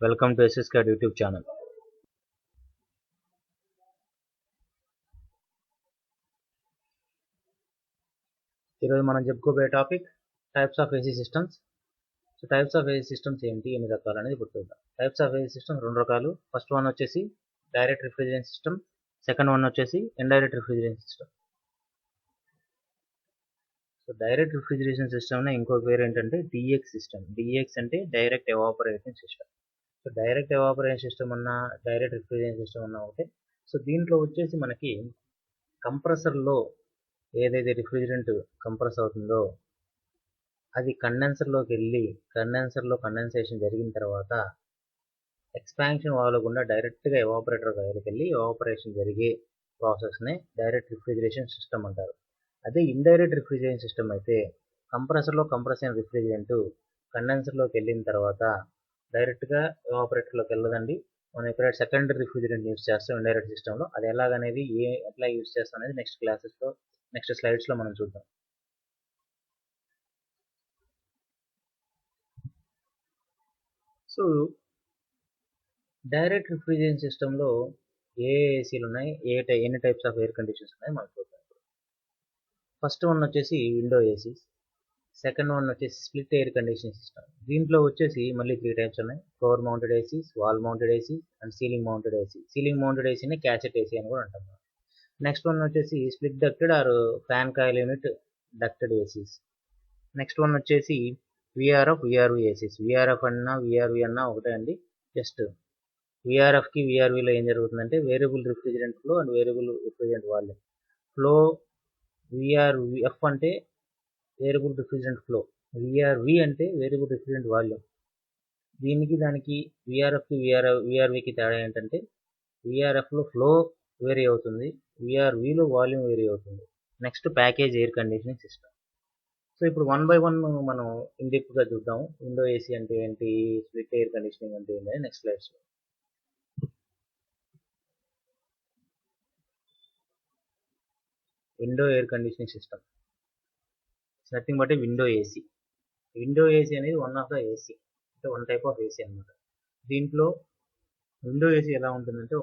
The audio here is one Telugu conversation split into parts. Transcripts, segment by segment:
Welcome to SSCAD YouTube channel. ఈరోజు మనం చెప్పుకోబోయే topic types of AC systems. So types of AC systems ఏంటి, ఎన్ని రకాలు అనేది ఇప్పుడు చూద్దాం. టైప్స్ ఆఫ్ ఏసీ సిస్టమ్స్ రెండు రకాలు. ఫస్ట్ వన్ వచ్చేసి direct refrigeration system, second one వచ్చేసి indirect refrigeration system. So direct refrigeration system ఇంకో పేరు ఏంటంటే డిఎక్స్ సిస్టమ్. డిఎక్స్ అంటే direct evaporation system. So direct evaporation system అన్న డైరెక్ట్ రిఫ్రిజిరేషన్ సిస్టమ్ అన్న ఒకటే. సో దీంట్లో వచ్చేసి మనకి కంప్రెసర్లో ఏదైతే రిఫ్రిజిరెంట్ కంప్రెస్ అవుతుందో అది కండెన్సర్లోకి వెళ్ళి కండెన్సర్లో కండెన్సేషన్ జరిగిన తర్వాత ఎక్స్పాన్షన్ వాల్వ్ గుండా డైరెక్ట్గా ఎవాపరేటర్ దగ్గరికి వెళ్ళి ఎవాపరేషన్ జరిగే ప్రాసెస్నే డైరెక్ట్ రిఫ్రిజిరేషన్ సిస్టమ్ అంటారు. అదే ఇండైరెక్ట్ రిఫ్రిజిరేషన్ సిస్టమ్ అయితే కంప్రెసర్లో కంప్రెస్ అయిన రిఫ్రిజిరెంట్ కండెన్సర్లోకి వెళ్ళిన తర్వాత డైరెక్ట్గా ఎవాపరేటర్లోకి వెళ్ళదండి. మనం ఇక్కడ సెకండరీ రిఫ్రిజిరెంట్ యూస్ చేస్తాం ఇండైరెక్ట్ సిస్టంలో. అది ఎలాగనేది ఎట్లా యూస్ చేస్తాం అనేది నెక్స్ట్ స్లైడ్స్లో మనం చూద్దాం. సో డైరెక్ట్ రిఫ్రిజిరేషన్ సిస్టంలో ఏ ఏసీలు ఉన్నాయి, ఎన్ని టైప్స్ ఆఫ్ ఎయిర్ కండిషన్స్ ఉన్నాయి మనం చూద్దాం. ఫస్ట్ వన్ వచ్చేసి విండో ఏసీస్, సెకండ్ వన్ వచ్చేసి స్ప్లిట్ ఎయిర్ కండిషనింగ్ సిస్టమ్. దీంట్లో వచ్చేసి మళ్ళీ 3 టైప్స్ ఉన్నాయి: floor mounted ACs, wall mounted AC and ceiling mounted AC. Ceiling mounted ఏసీని క్యాసెట్ ఏసీ అని కూడా అంటాం. నెక్స్ట్ వన్ వచ్చేసి split ducted or fan coil unit ducted ACs. Next one వచ్చేసి విఆర్ఎఫ్, విఆర్వి ఏసీస్. విఆర్ఎఫ్ అన్నా విఆర్వి అన్నా ఒకటే అండి. జస్ట్ విఆర్ఎఫ్కి విఆర్విలో ఏం జరుగుతుందంటే variable refrigerant flow and variable refrigerant volume. Flow VRF అంటే వేరియబుల్ రిఫ్రిజిరెంట్ ఫ్లో, విఆర్వి అంటే వేరియబుల్ రిఫ్రిజిరెంట్ వాల్యూమ్. దానికి విఆర్ఎఫ్కి విఆర్వికి తేడా ఏంటంటే విఆర్ఎఫ్లో ఫ్లో వేరీ అవుతుంది, విఆర్విలో వాల్యూమ్ వేరీ అవుతుంది. Next package air conditioning system. So ఇప్పుడు 1 by 1 మనం ఇండెప్త్గా చూద్దాం. విండో ఏసీ అంటే ఏంటి, స్ప్లిట్ ఎయిర్ కండిషనింగ్ అంటే ఏంటి నెక్స్ట్ స్లైడ్స్లో. Window air conditioning system nothing but window AC. Window AC అనేది వన్ ఆఫ్ ద ఏసీ, అంటే వన్ టైప్ ఆఫ్ ఏసీ అనమాట. దీంట్లో విండో ఏసీ ఎలా ఉంటుందంటే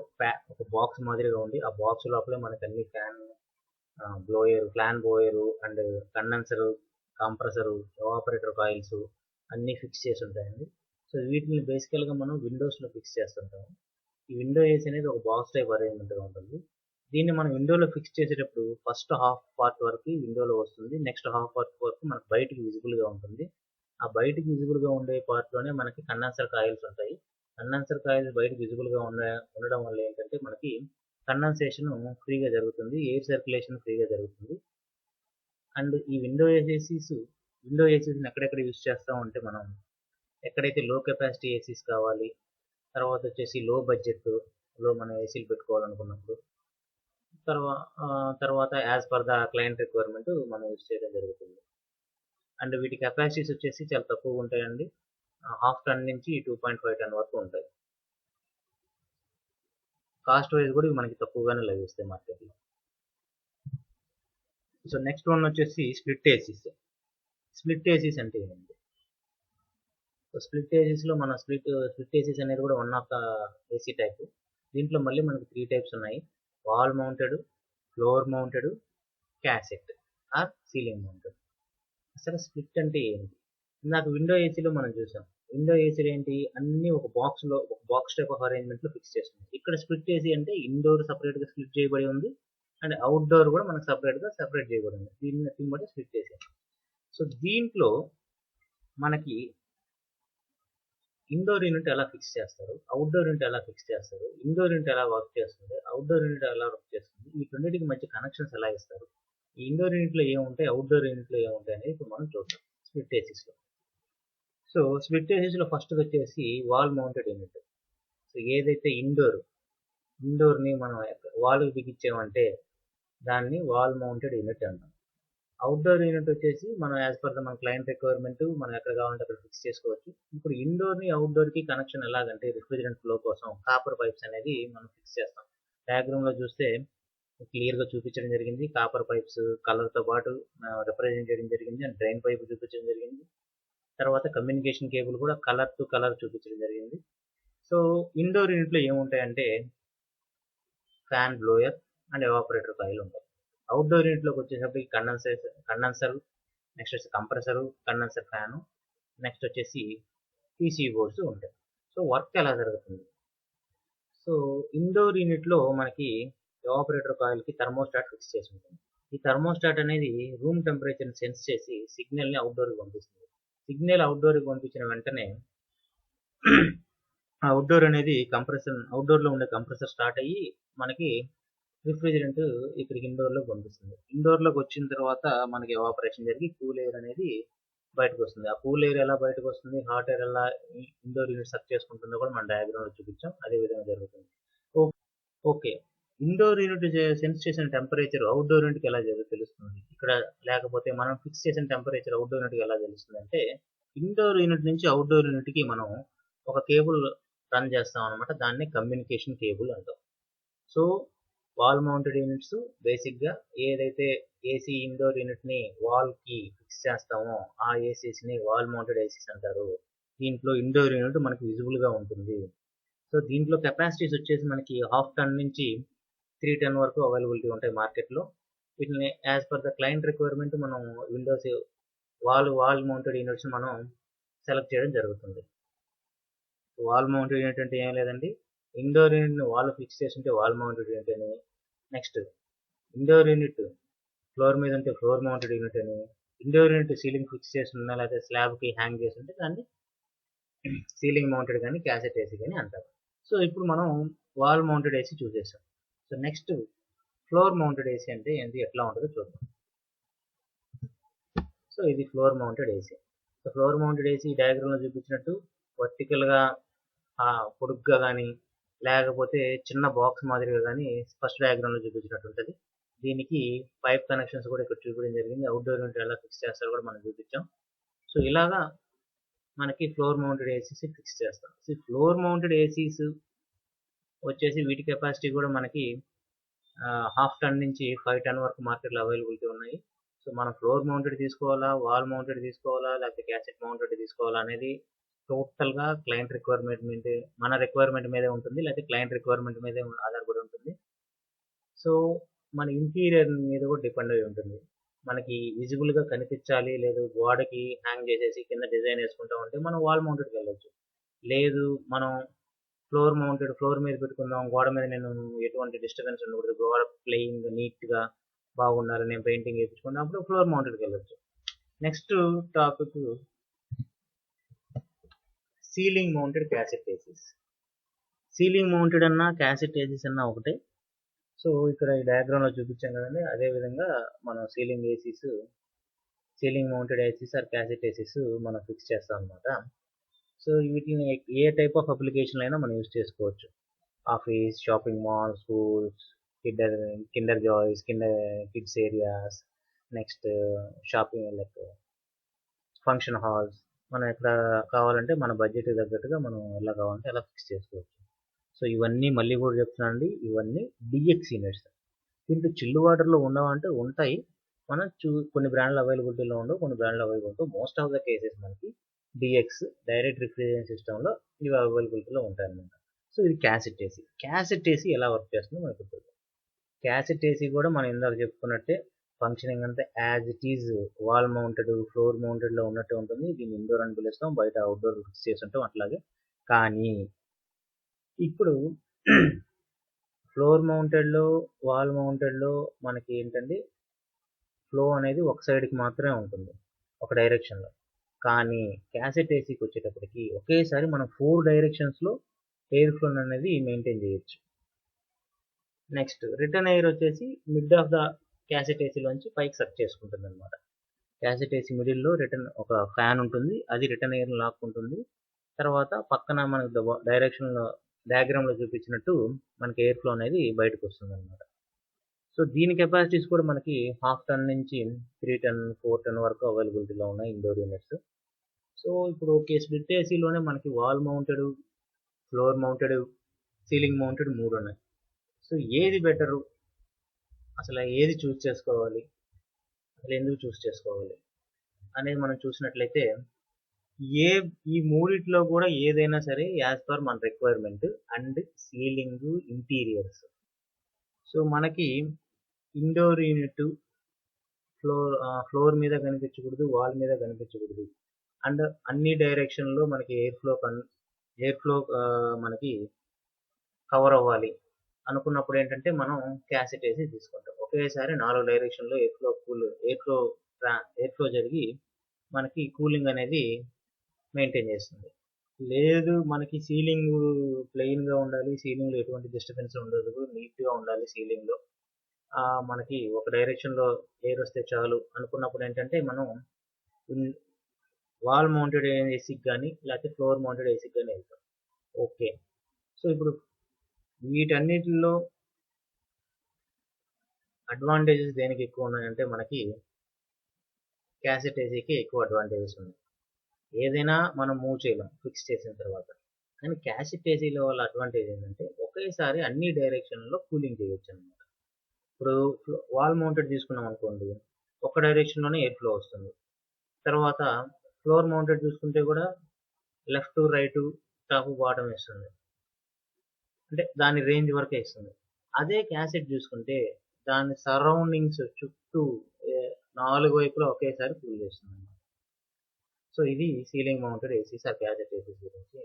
ఒక బాక్స్ మాదిరిగా ఉండి ఆ బాక్స్ లోపలే మనకి అన్ని fan blower and condenser, compressor, evaporator coils అన్నీ ఫిక్స్ చేసి ఉంటాయండి. సో వీటిని బేసికల్గా మనం విండోస్లో ఫిక్స్ చేస్తుంటాము. ఈ విండో ఏసీ అనేది ఒక బాక్స్ టైప్ అరేంజ్మెంట్గా ఉంటుంది. దీన్ని మనం విండోలో ఫిక్స్ చేసేటప్పుడు ఫస్ట్ హాఫ్ పార్ట్ వరకు విండోలో వస్తుంది, నెక్స్ట్ హాఫ్ పార్ట్ వరకు మనకు బయటికి విజిబుల్గా ఉంటుంది. ఆ బయటికి విజిబుల్గా ఉండే పార్ట్లోనే మనకి కండెన్సర్ కాయిల్స్ ఉంటాయి. కండెన్సర్ కాయిల్స్ బయటకు విజిబుల్గా ఉండడం వల్ల ఏంటంటే మనకి కండెన్సేషన్ ఫ్రీగా జరుగుతుంది, ఎయిర్ సర్క్యులేషన్ ఫ్రీగా జరుగుతుంది. అండ్ ఈ విండో ఏసీస్ని ఎక్కడెక్కడ యూస్ చేస్తామంటే మనం ఎక్కడైతే లో కెపాసిటీ ఏసీస్ కావాలి, తర్వాత వచ్చేసి లో బడ్జెట్లో మనం ఏసీలు పెట్టుకోవాలనుకున్నప్పుడు, తర్వాత as per the client requirement మనం యూస్ చేయడం జరుగుతుంది. అండ్ వీటి కెపాసిటీస్ వచ్చేసి చాలా తక్కువగా ఉంటాయండి. 1/2 టన్ నుంచి 2.5 టన్ వరకు ఉంటాయి. కాస్ట్ వైజ్ కూడా ఇవి మనకి తక్కువగానే లభిస్తాయి మార్కెట్లో. సో నెక్స్ట్ వన్ వచ్చేసి స్ప్లిట్ ఏసీస్. స్ప్లిట్ ఏసీస్ అంటే ఏంటి? సో స్ప్లిట్ ఏసీస్లో మన స్ప్లిట్ ఏసీస్ అనేది కూడా one of the AC type. దీంట్లో మళ్ళీ మనకి 3 టైప్స్ ఉన్నాయి: wall mounted, floor mounted, cassette or ceiling mounted. అసలు స్ప్లిట్ అంటే ఏంటి? ఇందాక విండో ఏసీలో మనం చూసాం. విండో ఏసీలో ఏంటి, అన్ని ఒక బాక్స్ టైప్ ఆఫ్ అరేంజ్మెంట్లో ఫిక్స్ చేస్తుంది. ఇక్కడ స్ప్లిట్ ఏసీ అంటే ఇండోర్ సపరేట్గా స్ప్లిట్ చేయబడి ఉంది అండ్ అవుట్డోర్ కూడా మనకు సపరేట్ చేయబడి ఉంది. దీన్ని బట్టి స్ప్లిట్ ఏసీ. సో దీంట్లో మనకి ఇండోర్ యూనిట్ ఎలా ఫిక్స్ చేస్తారు, అవుట్డోర్ యూనిట్ ఎలా ఫిక్స్ చేస్తారు, ఇండోర్ యూనిట్ ఎలా వర్క్ చేస్తుంది, అవుట్డోర్ యూనిట్ ఎలా వర్క్ చేస్తుంది, ఈ రెండింటికి మధ్య కనెక్షన్స్ ఎలా ఇస్తారు, ఈ ఇండోర్ యూనిట్లో ఏముంటాయి, అవుట్డోర్ యూనిట్లో ఏముంటాయి అనేది ఇప్పుడు మనం చూద్దాం స్ప్లిట్ ఏసీస్లో. సో స్ప్లిట్ ఏసీస్లో ఫస్ట్ వచ్చేసి వాల్ మౌంటెడ్ యూనిట్. సో ఏదైతే ఇండోర్ని మనం వాల్కి బిగించామంటే దాన్ని వాల్ మౌంటెడ్ యూనిట్ అంటాం. అవుట్డోర్ యూనిట్ వచ్చేసి మనం యాజ్ పర్ మన క్లయింట్ రిక్వైర్మెంట్ మనం ఎక్కడ కావాలంటే అక్కడ ఫిక్స్ చేసుకోవచ్చు. ఇప్పుడు ఇండోర్ని అవుట్డోర్కి కనెక్షన్ ఎలాగంటే రిఫ్రిజిరెంట్ ఫ్లో కోసం కాపర్ పైప్స్ అనేది మనం ఫిక్స్ చేస్తాం. డయాగ్రామ్లో చూస్తే క్లియర్గా చూపించడం జరిగింది. కాపర్ పైప్స్ కలర్తో పాటు రిప్రజెంట్ చేయడం జరిగింది అండ్ డ్రైన్ పైప్ చూపించడం జరిగింది. తర్వాత కమ్యూనికేషన్ కేబుల్ కూడా కలర్ టు కలర్ చూపించడం జరిగింది. సో ఇండోర్ యూనిట్లో ఏముంటాయంటే fan, blower and evaporator coil ఉంటాయి. అవుట్డోర్ యూనిట్లోకి వచ్చేసరికి కండెన్సర్, నెక్స్ట్ వచ్చి కంప్రెసరు, కండెన్సర్ ఫ్యాను, నెక్స్ట్ వచ్చేసి పీసీ బోర్డ్స్ ఉంటాయి. సో వర్క్ ఎలా జరుగుతుంది? సో ఇండోర్ యూనిట్లో మనకి ఎవాపరేటర్ కాయిల్కి థర్మోస్టాట్ ఫిక్స్ చేసి ఉంటుంది. ఈ థర్మోస్టాట్ అనేది రూమ్ టెంపరేచర్ని సెన్స్ చేసి సిగ్నల్ని అవుట్డోర్కి పంపిస్తుంది. సిగ్నల్ అవుట్డోర్కి పంపించిన వెంటనే అవుట్డోర్ అనేది అవుట్డోర్లో ఉండే కంప్రెసర్ స్టార్ట్ అయ్యి మనకి రిఫ్రిజిరెంట్ ఇక్కడికి ఇండోర్లోకి పంపిస్తుంది. ఇండోర్లోకి వచ్చిన తర్వాత మనకి ఎవాపరేషన్ జరిగి కూల్ ఎయిర్ అనేది బయటకు వస్తుంది. ఆ కూల్ ఎయిర్ ఎలా బయటకు వస్తుంది, హాట్ ఎయిర్ ఎలా ఇండోర్ యూనిట్ సక్ చేసుకుంటుందో కూడా మన డయాగ్రామ్లో చూపించాం. అదే విధంగా జరుగుతుంది. ఓకే, ఇండోర్ యూనిట్ సెన్స్ చేసిన టెంపరేచర్ అవుట్డోర్ యూనిట్కి ఎలా తెలుస్తుంది ఇక్కడ, లేకపోతే మనం ఫిక్స్ చేసిన టెంపరేచర్ అవుట్డోర్ యూనిట్కి ఎలా తెలుస్తుంది అంటే, ఇండోర్ యూనిట్ నుంచి అవుట్డోర్ యూనిట్కి మనం ఒక కేబుల్ రన్ చేస్తాం అనమాట. దాన్ని కమ్యూనికేషన్ కేబుల్ అంటాం. సో వాల్ మౌంటెడ్ యూనిట్స్ బేసిక్గా ఏదైతే ఏసీ ఇండోర్ యూనిట్ని వాల్కి ఫిక్స్ చేస్తామో ఆ ఏసీస్ని వాల్ మౌంటెడ్ ఏసీస్ అంటారు. దీంట్లో ఇండోర్ యూనిట్ మనకి విజిబుల్గా ఉంటుంది. సో దీంట్లో కెపాసిటీస్ వచ్చేసి మనకి 1/2 టన్ నుంచి 3 టన్ వరకు అవైలబిలిటీ ఉంటాయి మార్కెట్లో. వీటిని as per the client requirement మనం విండోస్ వాల్ మౌంటెడ్ యూనిట్స్ మనం సెలెక్ట్ చేయడం జరుగుతుంది. వాల్ మౌంటెడ్ యూనిట్ అంటే ఏం లేదండి, ఇండోర్ యూనిట్ని వాల్ ఫిక్స్ చేసి ఉంటే వాల్ మౌంటెడ్ యూనిట్ అని, నెక్స్ట్ ఇండోర్ యూనిట్ ఫ్లోర్ మీద ఉంటే ఫ్లోర్ మౌంటెడ్ యూనిట్ అని, ఇండోర్ యూనిట్ సీలింగ్ ఫిక్స్ చేసి ఉన్నా లేకపోతే స్లాబ్కి హ్యాంగ్ చేసి ఉంటే దాన్ని సీలింగ్ మౌంటెడ్ కానీ క్యాసెట్ ఏసీ కానీ అంటారు. సో ఇప్పుడు మనం వాల్ మౌంటెడ్ ఏసీ చూసేసాం. So next floor mounted AC అంటే ఏంటి, ఎట్లా ఉంటుందో చూద్దాం. సో ఇది floor mounted AC. So floor mounted AC డయాగ్రామ్లో చూపించినట్టు వర్టికల్గా పొడుగ్గా కానీ లేకపోతే చిన్న బాక్స్ మాదిరిగా కానీ ఫస్ట్ డయాగ్రామ్లో చూపించినట్టు ఉంటుంది. దీనికి పైప్ కనెక్షన్స్ కూడా ఇక్కడ చూపించడం జరిగింది. అవుట్డోర్ యూనిట్ ఎలా ఫిక్స్ చేస్తారో కూడా మనం చూపించాం. సో ఇలాగా మనకి ఫ్లోర్ మౌంటెడ్ ఏసీస్ ఫిక్స్ చేస్తాం. సో ఫ్లోర్ మౌంటెడ్ ఏసీస్ వచ్చేసి వీటి కెపాసిటీ కూడా మనకి 1/2 టన్ నుంచి 5 టన్ వరకు మార్కెట్లో అవైలబిలిటీ ఉన్నాయి. సో మనం ఫ్లోర్ మౌంటెడ్ తీసుకోవాలా, వాల్ మౌంటెడ్ తీసుకోవాలా, లేకపోతే క్యాసెట్ మౌంటెడ్ తీసుకోవాలా అనేది టోటల్గా క్లయింట్ రిక్వైర్మెంట్ మీద, మన రిక్వైర్మెంట్ మీదే ఉంటుంది, లేకపోతే క్లయింట్ రిక్వైర్మెంట్ మీదే ఆధారపడి ఉంటుంది. సో మన ఇంటీరియర్ మీద కూడా డిపెండ్ అయి ఉంటుంది. మనకి విజిబుల్గా కనిపించాలి, లేదు గోడకి హ్యాంగ్ చేసేసి కింద డిజైన్ వేసుకుంటాం అంటే మనం వాల్ మౌంటెడ్కి వెళ్ళొచ్చు. లేదు మనం ఫ్లోర్ మీద పెట్టుకుందాం, గోడ మీద నేను ఎటువంటి డిస్టర్బెన్స్ ఉండకూడదు, గోడ ప్లెయిన్ నీట్గా బాగుండాలి, నేను పెయింటింగ్ వేయించుకుంటే అప్పుడు ఫ్లోర్ మౌంటెడ్కి వెళ్ళొచ్చు. Next topic ceiling mounted cassette ACs. Ceiling mounted అన్నా క్యాసెట్ ఏసీస్ అన్నా ఒకటే. సో ఇక్కడ ఈ డయాగ్రామ్లో చూపించాం కదండి, అదేవిధంగా మనం ceiling mounted ACs or cassette ACs మనం ఫిక్స్ చేస్తాం అనమాట. సో వీటిని ఏ టైప్ ఆఫ్ అప్లికేషన్ అయినా మనం యూజ్ చేసుకోవచ్చు. Office, shopping mall, schools, kinder joys, kids areas, next shopping like function halls, మనం ఎక్కడ కావాలంటే మన బడ్జెట్ తగ్గట్టుగా మనం ఎలా కావాలంటే అలా ఫిక్స్ చేసుకోవచ్చు. సో ఇవన్నీ మళ్ళీ కూడా చెప్తున్నానండి, ఇవన్నీ డిఎక్స్ యూనిట్స్. దీంట్లో చిల్లు వాటర్లో ఉండవంటే ఉంటాయి, మనం కొన్ని బ్రాండ్లు అవైలబిలిటీలో ఉండవు, కొన్ని బ్రాండ్లు availability. Most of the cases మనకి డిఎక్స్ డైరెక్ట్ రిఫ్రిజరేషన్ సిస్టంలో ఇవి అవైలబిలిటీలో ఉంటాయి అన్నమాట. సో ఇది క్యాసెట్ ఏసీ. క్యాసెట్ ఏసీ ఎలా వర్క్ చేస్తుందో మనకు తెలుసు. క్యాసెట్ ఏసీ కూడా మనం ఇందాక చెప్పుకున్నట్టే ఫంక్షనింగ్ అంతా as it is wall mounted, floor మౌంటెడ్లో ఉన్నట్టే ఉంటుంది. దీన్ని ఇండోర్ అని పిలుస్తాం, బయట అవుట్డోర్ ఫిక్స్ చేసి ఉంటాం అట్లాగే. కానీ ఇప్పుడు ఫ్లోర్ మౌంటెడ్లో, వాల్ మౌంటెడ్లో మనకి ఏంటంటే ఫ్లో అనేది ఒక సైడ్కి మాత్రమే ఉంటుంది, ఒక డైరెక్షన్లో. కానీ క్యాసెట్ ఏసీకి వచ్చేటప్పటికి ఒకేసారి మనం 4 డైరెక్షన్స్లో ఎయిర్ ఫ్లో అనేది మెయింటైన్ చేయొచ్చు. నెక్స్ట్ రిటర్న్ ఎయిర్ వచ్చేసి మిడ్ ఆఫ్ ద క్యాసెట్ ఏసీలోంచి పైకి సక్ చేసుకుంటుంది అనమాట. క్యాసెట్ ఏసీ మిడిల్లో రిటర్న్ ఒక ఫ్యాన్ ఉంటుంది, అది రిటర్న్ ఎయిర్ని లాక్కుంటుంది. తర్వాత పక్కన మనకి డయాగ్రామ్లో చూపించినట్టు మనకి ఎయిర్ ఫ్లో అనేది బయటకు వస్తుంది అనమాట. సో దీని కెపాసిటీస్ కూడా మనకి 1/2 టన్ నుంచి 3 టన్, 4 టన్ వరకు అవైలబిలిటీలో ఉన్నాయి ఇండోర్ యూనిట్స్. సో ఇప్పుడు ఓకే, స్ప్లిట్ ఏసీలోనే మనకి wall mounted, floor mounted, ceiling mounted 3 ఉన్నాయి. సో ఏది బెటరు, అసలు ఏది చూస్ చేసుకోవాలి, అసలు ఎందుకు చూస్ చేసుకోవాలి అనేది మనం చూసినట్లయితే, ఈ మూడిట్లో కూడా ఏదైనా సరే యాజ్ పర్ మన requirement and ceiling interiors. So మనకి ఇండోర్ యూనిట్ ఫ్లోర్ మీద కనిపించకూడదు, వాల్ మీద కనిపించకూడదు, అండ్ అన్ని డైరెక్షన్లో మనకి ఎయిర్ ఫ్లో మనకి కవర్ అవ్వాలి అనుకున్నప్పుడు ఏంటంటే మనం క్యాసెట్ ఏసీ తీసుకుంటాం. ఒకేసారి 4 డైరెక్షన్లో ఎయిర్ ఫ్లో జరిగి మనకి కూలింగ్ అనేది మెయింటైన్ చేస్తుంది. లేదు మనకి సీలింగ్ ప్లెయిన్గా ఉండాలి, సీలింగ్లో ఎటువంటి డిస్టర్బెన్స్ ఉండదు, నీట్గా ఉండాలి సీలింగ్లో, మనకి ఒక డైరెక్షన్లో ఎయిర్ వస్తే చాలు అనుకున్నప్పుడు ఏంటంటే మనం వాల్ మౌంటెడ్ ఏసీకి కానీ లేకపోతే ఫ్లోర్ మౌంటెడ్ ఏసీకి కానీ వెళ్తాం. ఓకే, సో ఇప్పుడు వీటన్నిటిలో అడ్వాంటేజెస్ దేనికి ఎక్కువ ఉన్నాయంటే మనకి క్యాసెట్ ఏసీకి ఎక్కువ అడ్వాంటేజెస్ ఉన్నాయి. ఏదైనా మనం మూవ్ చేయలేం ఫిక్స్ చేసిన తర్వాత. కానీ క్యాసెట్ ఏసీలో వాళ్ళ అడ్వాంటేజ్ ఏంటంటే ఒకేసారి అన్ని డైరెక్షన్లో కూలింగ్ చేయొచ్చు అనమాట. ఇప్పుడు వాల్ మౌంటెడ్ తీసుకున్నాం అనుకోండి, ఒక డైరెక్షన్లోనే ఎయిర్ ఫ్లో వస్తుంది. తర్వాత ఫ్లోర్ మౌంటెడ్ చూసుకుంటే కూడా లెఫ్ట్ రైట్ టాప్ బాటమ్ ఇస్తుంది, అంటే దాని రేంజ్ వరకే ఇస్తుంది. అదే క్యాసెట్ చూసుకుంటే దాని సరౌండింగ్స్ చుట్టూ 4 వైపులా ఒకేసారి కూల్ చేస్తుంది అన్నమాట. సో ఇది ceiling mounted ACs or cassette ACs గురించి.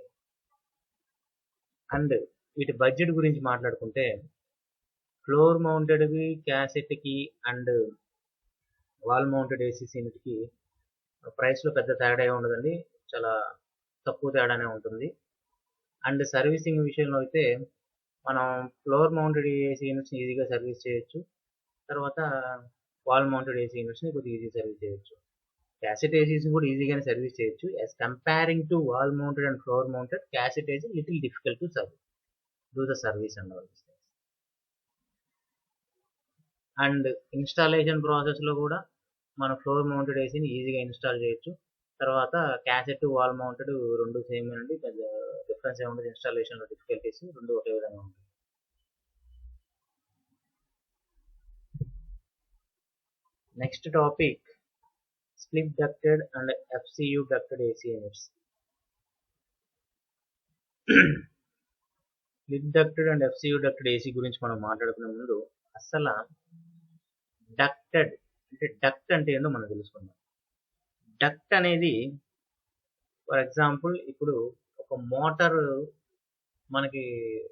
అండ్ వీటి బడ్జెట్ గురించి మాట్లాడుకుంటే ఫ్లోర్ మౌంటెడ్కి, క్యాసెట్కి అండ్ వాల్ మౌంటెడ్ ఏసీస్ యూనిట్కి ప్రైస్లో పెద్ద తేడా ఉండదండి, చాలా తక్కువ తేడానే ఉంటుంది. అండ్ సర్వీసింగ్ విషయంలో అయితే మనం ఫ్లోర్ మౌంటెడ్ ఏసీ యూనిట్స్ని ఈజీగా సర్వీస్ చేయొచ్చు, తర్వాత వాల్ మౌంటెడ్ ఏసీ యూనిట్స్ని కొద్దిగా ఈజీ సర్వీస్ చేయొచ్చు. క్యాసెట్ ఏసీస్ కూడా ఈజీగానే సర్వీస్ చేయొచ్చు. As comparing to wall mounted and floor mounted, cassette AC little difficult to do the service and all this things. And installation ప్రాసెస్లో కూడా మన ఫ్లోర్ మౌంటెడ్ ఏసీని ఈజీగా ఇన్స్టాల్ చేయొచ్చు. తర్వాత క్యాసెట్ వాల్ మౌంటెడ్ రెండు సేమ్ అండి, పెద్ద డిఫరెన్స్ ఏముంటుంది ఇన్స్టాలేషన్లో, డిఫికల్టీస్ రెండు ఒకే విధంగా ఉంటుంది. Next topic split ducted and FCU ducted AC units. Split ducted and FCU ducted AC గురించి మనం మాట్లాడుకునే ముందు అసలు డక్టెడ్ అంటే డక్ట్ అంటే ఏంటో మనం తెలుసుకుందాం. డక్ట్ అనేది ఫర్ ఎగ్జాంపుల్ ఇప్పుడు ఒక మోటార్ మనకి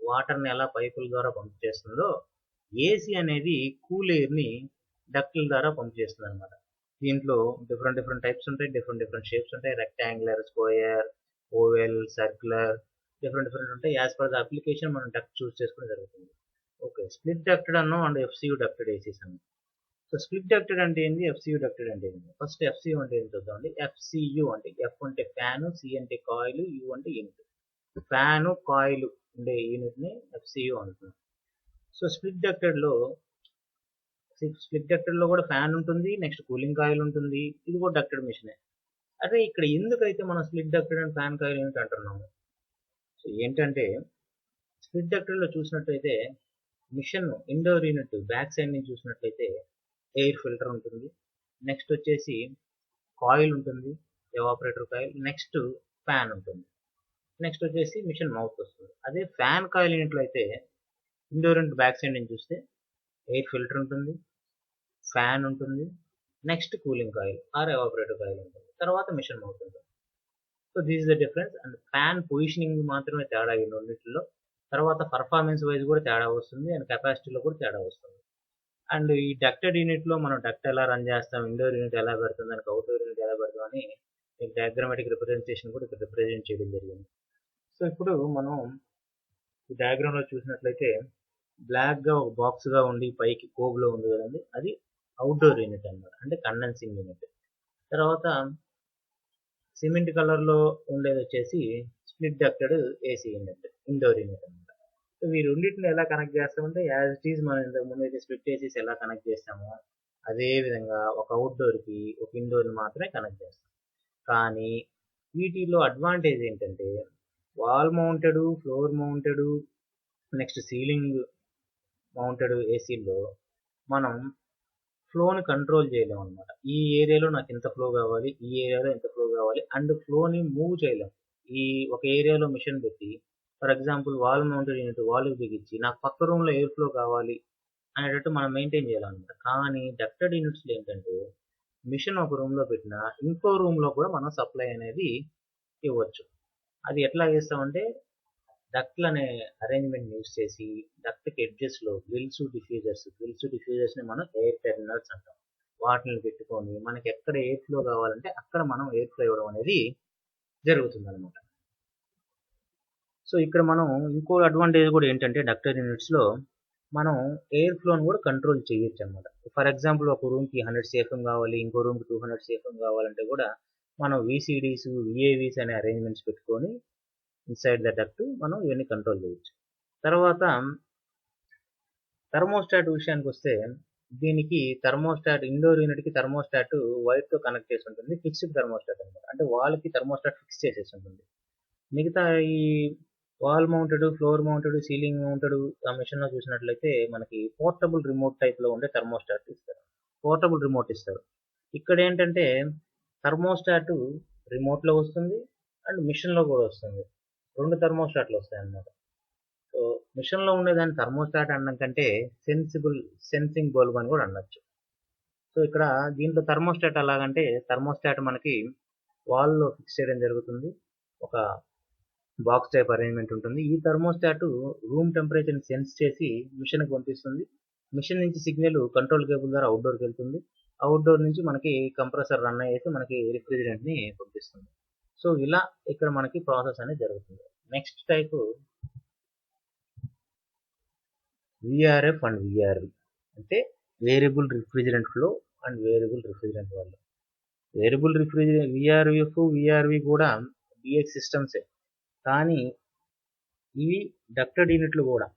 వాటర్ని ఎలా పైపుల ద్వారా పంప్ చేస్తుందో, ఏసీ అనేది కూల్ ఎయిర్ని డక్ట్ల ద్వారా పంప్ చేస్తుంది అనమాట. దీంట్లో డిఫరెంట్ టైప్స్ ఉంటాయి, డిఫరెంట్ షేప్స్ ఉంటాయి, rectangular, square, oval, circular, different ఉంటాయి. యాజ్ పర్ ద అప్లికేషన్ మనం డక్ట్ చూస్ చేసుకోవడం జరుగుతుంది. ఓకే, స్ప్లిట్ డక్టెడ్ అన్నాం అండ్ FCU డక్టెడ్ ఏసీస్ అన్నాం. సో స్ప్లిట్ డక్టెడ్ అంటే ఏంది, FCU డక్టెడ్ అంటే ఏంది? ఫస్ట్ FCU అంటే ఏంటి చూద్దామండి. FCU అంటే F అంటే ఫ్యాన్, C అంటే కాయిల్, U అంటే యూనిట్. ఫ్యాన్, కాయిల్ ఉండే యూనిట్ని FCU అంటున్నాం. సో స్ప్లిట్ డక్టెడ్లో కూడా ఫ్యాన్ ఉంటుంది, నెక్స్ట్ కూలింగ్ కాయిల్ ఉంటుంది, ఇది కూడా డక్టెడ్ మిషనే. అదే ఇక్కడ ఎందుకైతే మనం split ducted and fan coil unit అంటున్నాము, సో ఏంటంటే స్ప్లిట్ డక్టెడ్లో చూసినట్లయితే machine indoor unit back side నుంచి చూసినట్లయితే ఎయిర్ ఫిల్టర్ ఉంటుంది, నెక్స్ట్ వచ్చేసి కాయిల్ ఉంటుంది, ఎవాపరేటర్ కాయిల్, నెక్స్ట్ ఫ్యాన్ ఉంటుంది, నెక్స్ట్ వచ్చేసి మిషన్ మౌత్ వస్తుంది. అదే ఫ్యాన్ కాయిల్ యూనిట్లో అయితే ఇండోర్ యూనిట్ బ్యాక్ సైడ్ నుంచి చూస్తే ఎయిర్ ఫిల్టర్ ఉంటుంది, ఫ్యాన్ ఉంటుంది, next cooling coil or evaporator coil ఉంటుంది, తర్వాత మిషన్ మౌత్ ఉంటుంది. So this is the difference. And fan positioning మాత్రమే తేడా ఈ రెండింటిలో, తర్వాత పర్ఫార్మెన్స్ వైజ్ కూడా తేడా వస్తుంది, అండ్ కెపాసిటీలో కూడా తేడా వస్తుంది. అండ్ ఈ డక్టెడ్ యూనిట్లో మనం డక్ట్ ఎలా రన్ చేస్తాం, ఇండోర్ యూనిట్ ఎలా పెడుతుంది, దానికి అవుట్డోర్ యూనిట్ ఎలా పెడతాం అని డయాగ్రామాటిక్ రిప్రజెంటేషన్ కూడా ఇక్కడ రిప్రజెంట్ చేయడం జరిగింది. సో ఇప్పుడు మనం ఈ డయాగ్రామ్లో చూసినట్లయితే బ్లాక్గా ఒక బాక్స్గా ఉండి పైకి కోబ్లో ఉంది కదండి, అది అవుట్డోర్ యూనిట్ అన్నమాట, అంటే కండెన్సింగ్ యూనిట్. తర్వాత సిమెంట్ కలర్లో ఉండేది వచ్చేసి split ducted AC unit, indoor unit అనమాట. సో ఈ రెండింటిని ఎలా కనెక్ట్ చేస్తామంటే యాజ్ ఇట్ ఈజ్ మనం ఇంతకు ముందు అయితే స్ప్లిట్ ఏసీస్ ఎలా కనెక్ట్ చేస్తామో అదే విధంగా ఒక అవుట్డోర్కి ఒక ఇండోర్ని మాత్రమే కనెక్ట్ చేస్తాం. కానీ వీటిలో అడ్వాంటేజ్ ఏంటంటే wall mounted, floor mounted, next ceiling mounted ఏసీలో మనం ఫ్లోని కంట్రోల్ చేయలేం అనమాట. ఈ ఏరియాలో నాకు ఇంత ఫ్లో కావాలి, ఈ ఏరియాలో ఇంత ఫ్లో కావాలి అండ్ ఫ్లోని మూవ్ చేయలేం. ఈ ఒక ఏరియాలో మిషన్ పెట్టి for example wall mounted unit వాల్కి బిగించి నాకు పక్క రూమ్లో ఎయిర్ ఫ్లో కావాలి అనేటట్టు మనం మెయింటైన్ చేయాలన్నమాట. కానీ డక్టెడ్ యూనిట్స్లో ఏంటంటే మిషన్ ఒక రూమ్లో పెట్టినా ఇంకో రూమ్లో కూడా మనం సప్లై అనేది ఇవ్వచ్చు. అది ఎట్లా చేస్తామంటే డక్ట్లు అనే అరేంజ్మెంట్ యూస్ చేసి డక్ట్కి ఎడ్జెస్లో గ్రిల్స్ డిఫ్యూజర్స్ని మనం ఎయిర్ టెర్మినల్స్ అంటాం. వాటిని పెట్టుకొని మనకి ఎక్కడ ఎయిర్ ఫ్లో కావాలంటే అక్కడ మనం ఎయిర్ ఫ్లో ఇవ్వడం అనేది జరుగుతుంది అనమాట. సో ఇక్కడ మనం ఇంకో అడ్వాంటేజ్ కూడా ఏంటంటే డక్టెడ్ యూనిట్స్లో మనం ఎయిర్ ఫ్లోని కూడా కంట్రోల్ చేయొచ్చు అనమాట. ఫర్ ఎగ్జాంపుల్ ఒక రూమ్కి 100 CFM కావాలి, ఇంకో రూమ్కి 200 CFM కావాలంటే కూడా మనం VCDs, VAVs అనే అరేంజ్మెంట్స్ పెట్టుకొని ఇన్సైడ్ ద డక్ట్ మనం ఇవన్నీ కంట్రోల్ చేయొచ్చు. తర్వాత థర్మోస్టాట్ విషయానికి వస్తే దీనికి థర్మోస్టాట్ ఇండోర్ యూనిట్కి థర్మోస్టాట్ వైర్తో కనెక్ట్ చేసి ఉంటుంది. ఫిక్స్డ్ థర్మోస్టాట్ అనమాట. అంటే వాల్కి థర్మోస్టాట్ ఫిక్స్ చేసేసి ఉంటుంది. మిగతా ఈ wall mounted, floor mounted, ceiling mounted ఆ మిషన్లో చూసినట్లయితే మనకి పోర్టబుల్ రిమోట్ టైప్లో ఉండే థర్మోస్టాట్ ఇస్తారు. పోర్టబుల్ రిమోట్ ఇస్తారు. ఇక్కడ ఏంటంటే థర్మోస్టాట్ రిమోట్లో వస్తుంది అండ్ మిషన్లో కూడా వస్తుంది. 2 థర్మోస్టాట్లు వస్తాయి అన్నమాట. సో మిషన్లో ఉండేదాన్ని థర్మోస్టాట్ అనడం కంటే సెన్సింగ్ బల్బ్ అని కూడా అనొచ్చు. సో ఇక్కడ దీంట్లో థర్మోస్టాట్ ఎలాగంటే థర్మోస్టాట్ మనకి వాల్లో ఫిక్స్ చేయడం జరుగుతుంది. ఒక బాక్స్ టైప్ అరేంజ్మెంట్ ఉంటుంది. ఈ థర్మోస్టాట్ రూమ్ టెంపరేచర్ని సెన్స్ చేసి మిషన్కి పంపిస్తుంది. మిషన్ నుంచి సిగ్నల్ కంట్రోల్ కేబుల్ ద్వారా అవుట్డోర్కి వెళ్తుంది. అవుట్డోర్ నుంచి మనకి కంప్రెసర్ రన్ అయ్యేసి మనకి రిఫ్రిజిరెంట్ని పంపిస్తుంది. సో ఇలా ఇక్కడ మనకి ప్రాసెస్ అనేది జరుగుతుంది. Next type VRF and VRV అంటే variable refrigerant flow and variable refrigerant volume. Variable refrigerant VRF, VRV కూడా DX సిస్టమ్సే. కానీ ఇవి డక్టెడ్ యూనిట్లు కూడా.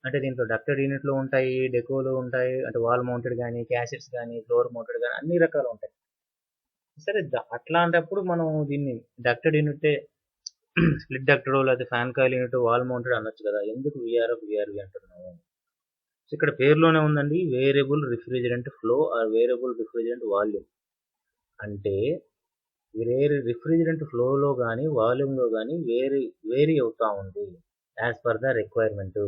అంటే దీంట్లో డక్టెడ్ యూనిట్లు ఉంటాయి, డెకోలు ఉంటాయి, అంటే వాల్ మౌంటెడ్ కానీ, క్యాసెట్స్ కానీ, ఫ్లోర్ మౌంటెడ్ కానీ అన్ని రకాలు ఉంటాయి. సరే అట్లాంటప్పుడు మనం దీన్ని డక్టెడ్ యూనిటే స్ప్లిట్ డక్టెడ్ లేకపోతే fan coil unit wall mounted అనొచ్చు కదా, ఎందుకు VRF, VRV అంటున్నాము? సో ఇక్కడ పేరులోనే ఉందండి variable refrigerant flow are variable refrigerant volume. అంటే రిఫ్రిజిరెంట్ ఫ్లోలో కానీ వాల్యూమ్లో కానీ వేరీ అవుతూ ఉంది as per the requirement.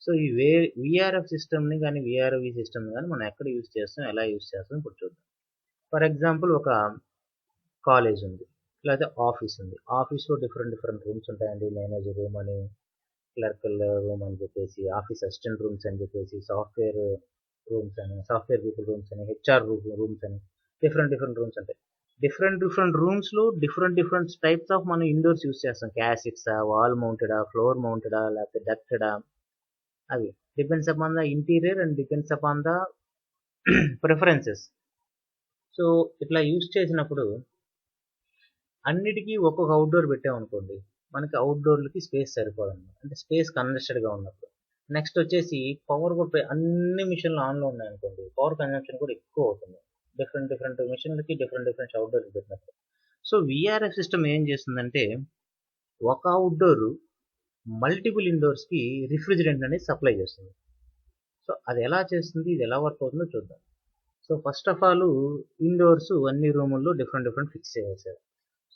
So ఈ VRF సిస్టమ్ని కానీ VRV సిస్టమ్ని కానీ మనం ఎక్కడ యూజ్ చేస్తాం, ఎలా యూజ్ చేస్తాం ఇప్పుడు చూద్దాం. ఫర్ ఎగ్జాంపుల్ ఒక కాలేజ్ ఉంది, లేకపోతే ఆఫీస్ ఉంది. ఆఫీస్లో డిఫరెంట్ రూమ్స్ ఉంటాయండి. మేనేజర్ రూమ్ అని, క్లర్కల్ రూమ్ అని చెప్పేసి, ఆఫీస్ అసిస్టెంట్ రూమ్స్ అని చెప్పేసి, సాఫ్ట్వేర్ రూమ్స్ అని, సాఫ్ట్వేర్ పీపుల్ రూమ్స్ అని, HR రూమ్స్ అని డిఫరెంట్ రూమ్స్ ఉంటాయి. డిఫరెంట్ రూమ్స్లో డిఫరెంట్ టైప్స్ ఆఫ్ మనం ఇండోర్స్ యూజ్ చేస్తాం. క్యాసెట్సా, వాల్ మౌంటెడా, ఫ్లోర్ మౌంటెడా, లేకపోతే డక్టెడా, అవి depends upon the interior and depends upon the preferences. So ఇట్లా యూజ్ చేసినప్పుడు అన్నిటికీ ఒక్కొక్క అవుట్డోర్ పెట్టామనుకోండి, మనకి అవుట్డోర్లకి స్పేస్ సరిపోదన్నమాట. అంటే స్పేస్ కంజెస్టెడ్గా ఉన్నప్పుడు. నెక్స్ట్ వచ్చేసి పవర్ కూడా అన్ని మిషన్లు ఆన్లో ఉన్నాయనుకోండి, పవర్ కన్జంప్షన్ కూడా ఎక్కువ అవుతుంది. డిఫరెంట్ మిషన్లకి డిఫరెంట్ అవుట్డోర్కి పెట్టినప్పుడు. సో VRF సిస్టమ్ ఏం చేస్తుందంటే ఒక అవుట్డోర్ మల్టిపుల్ ఇండోర్స్కి రిఫ్రిజిరెంట్ అనేది సప్లై చేస్తుంది. సో అది ఎలా చేస్తుంది, ఇది ఎలా వర్క్ అవుతుందో చూద్దాం. So first of all indoors అన్ని రూముల్లో డిఫరెంట్ ఫిక్స్ చేసేసారు.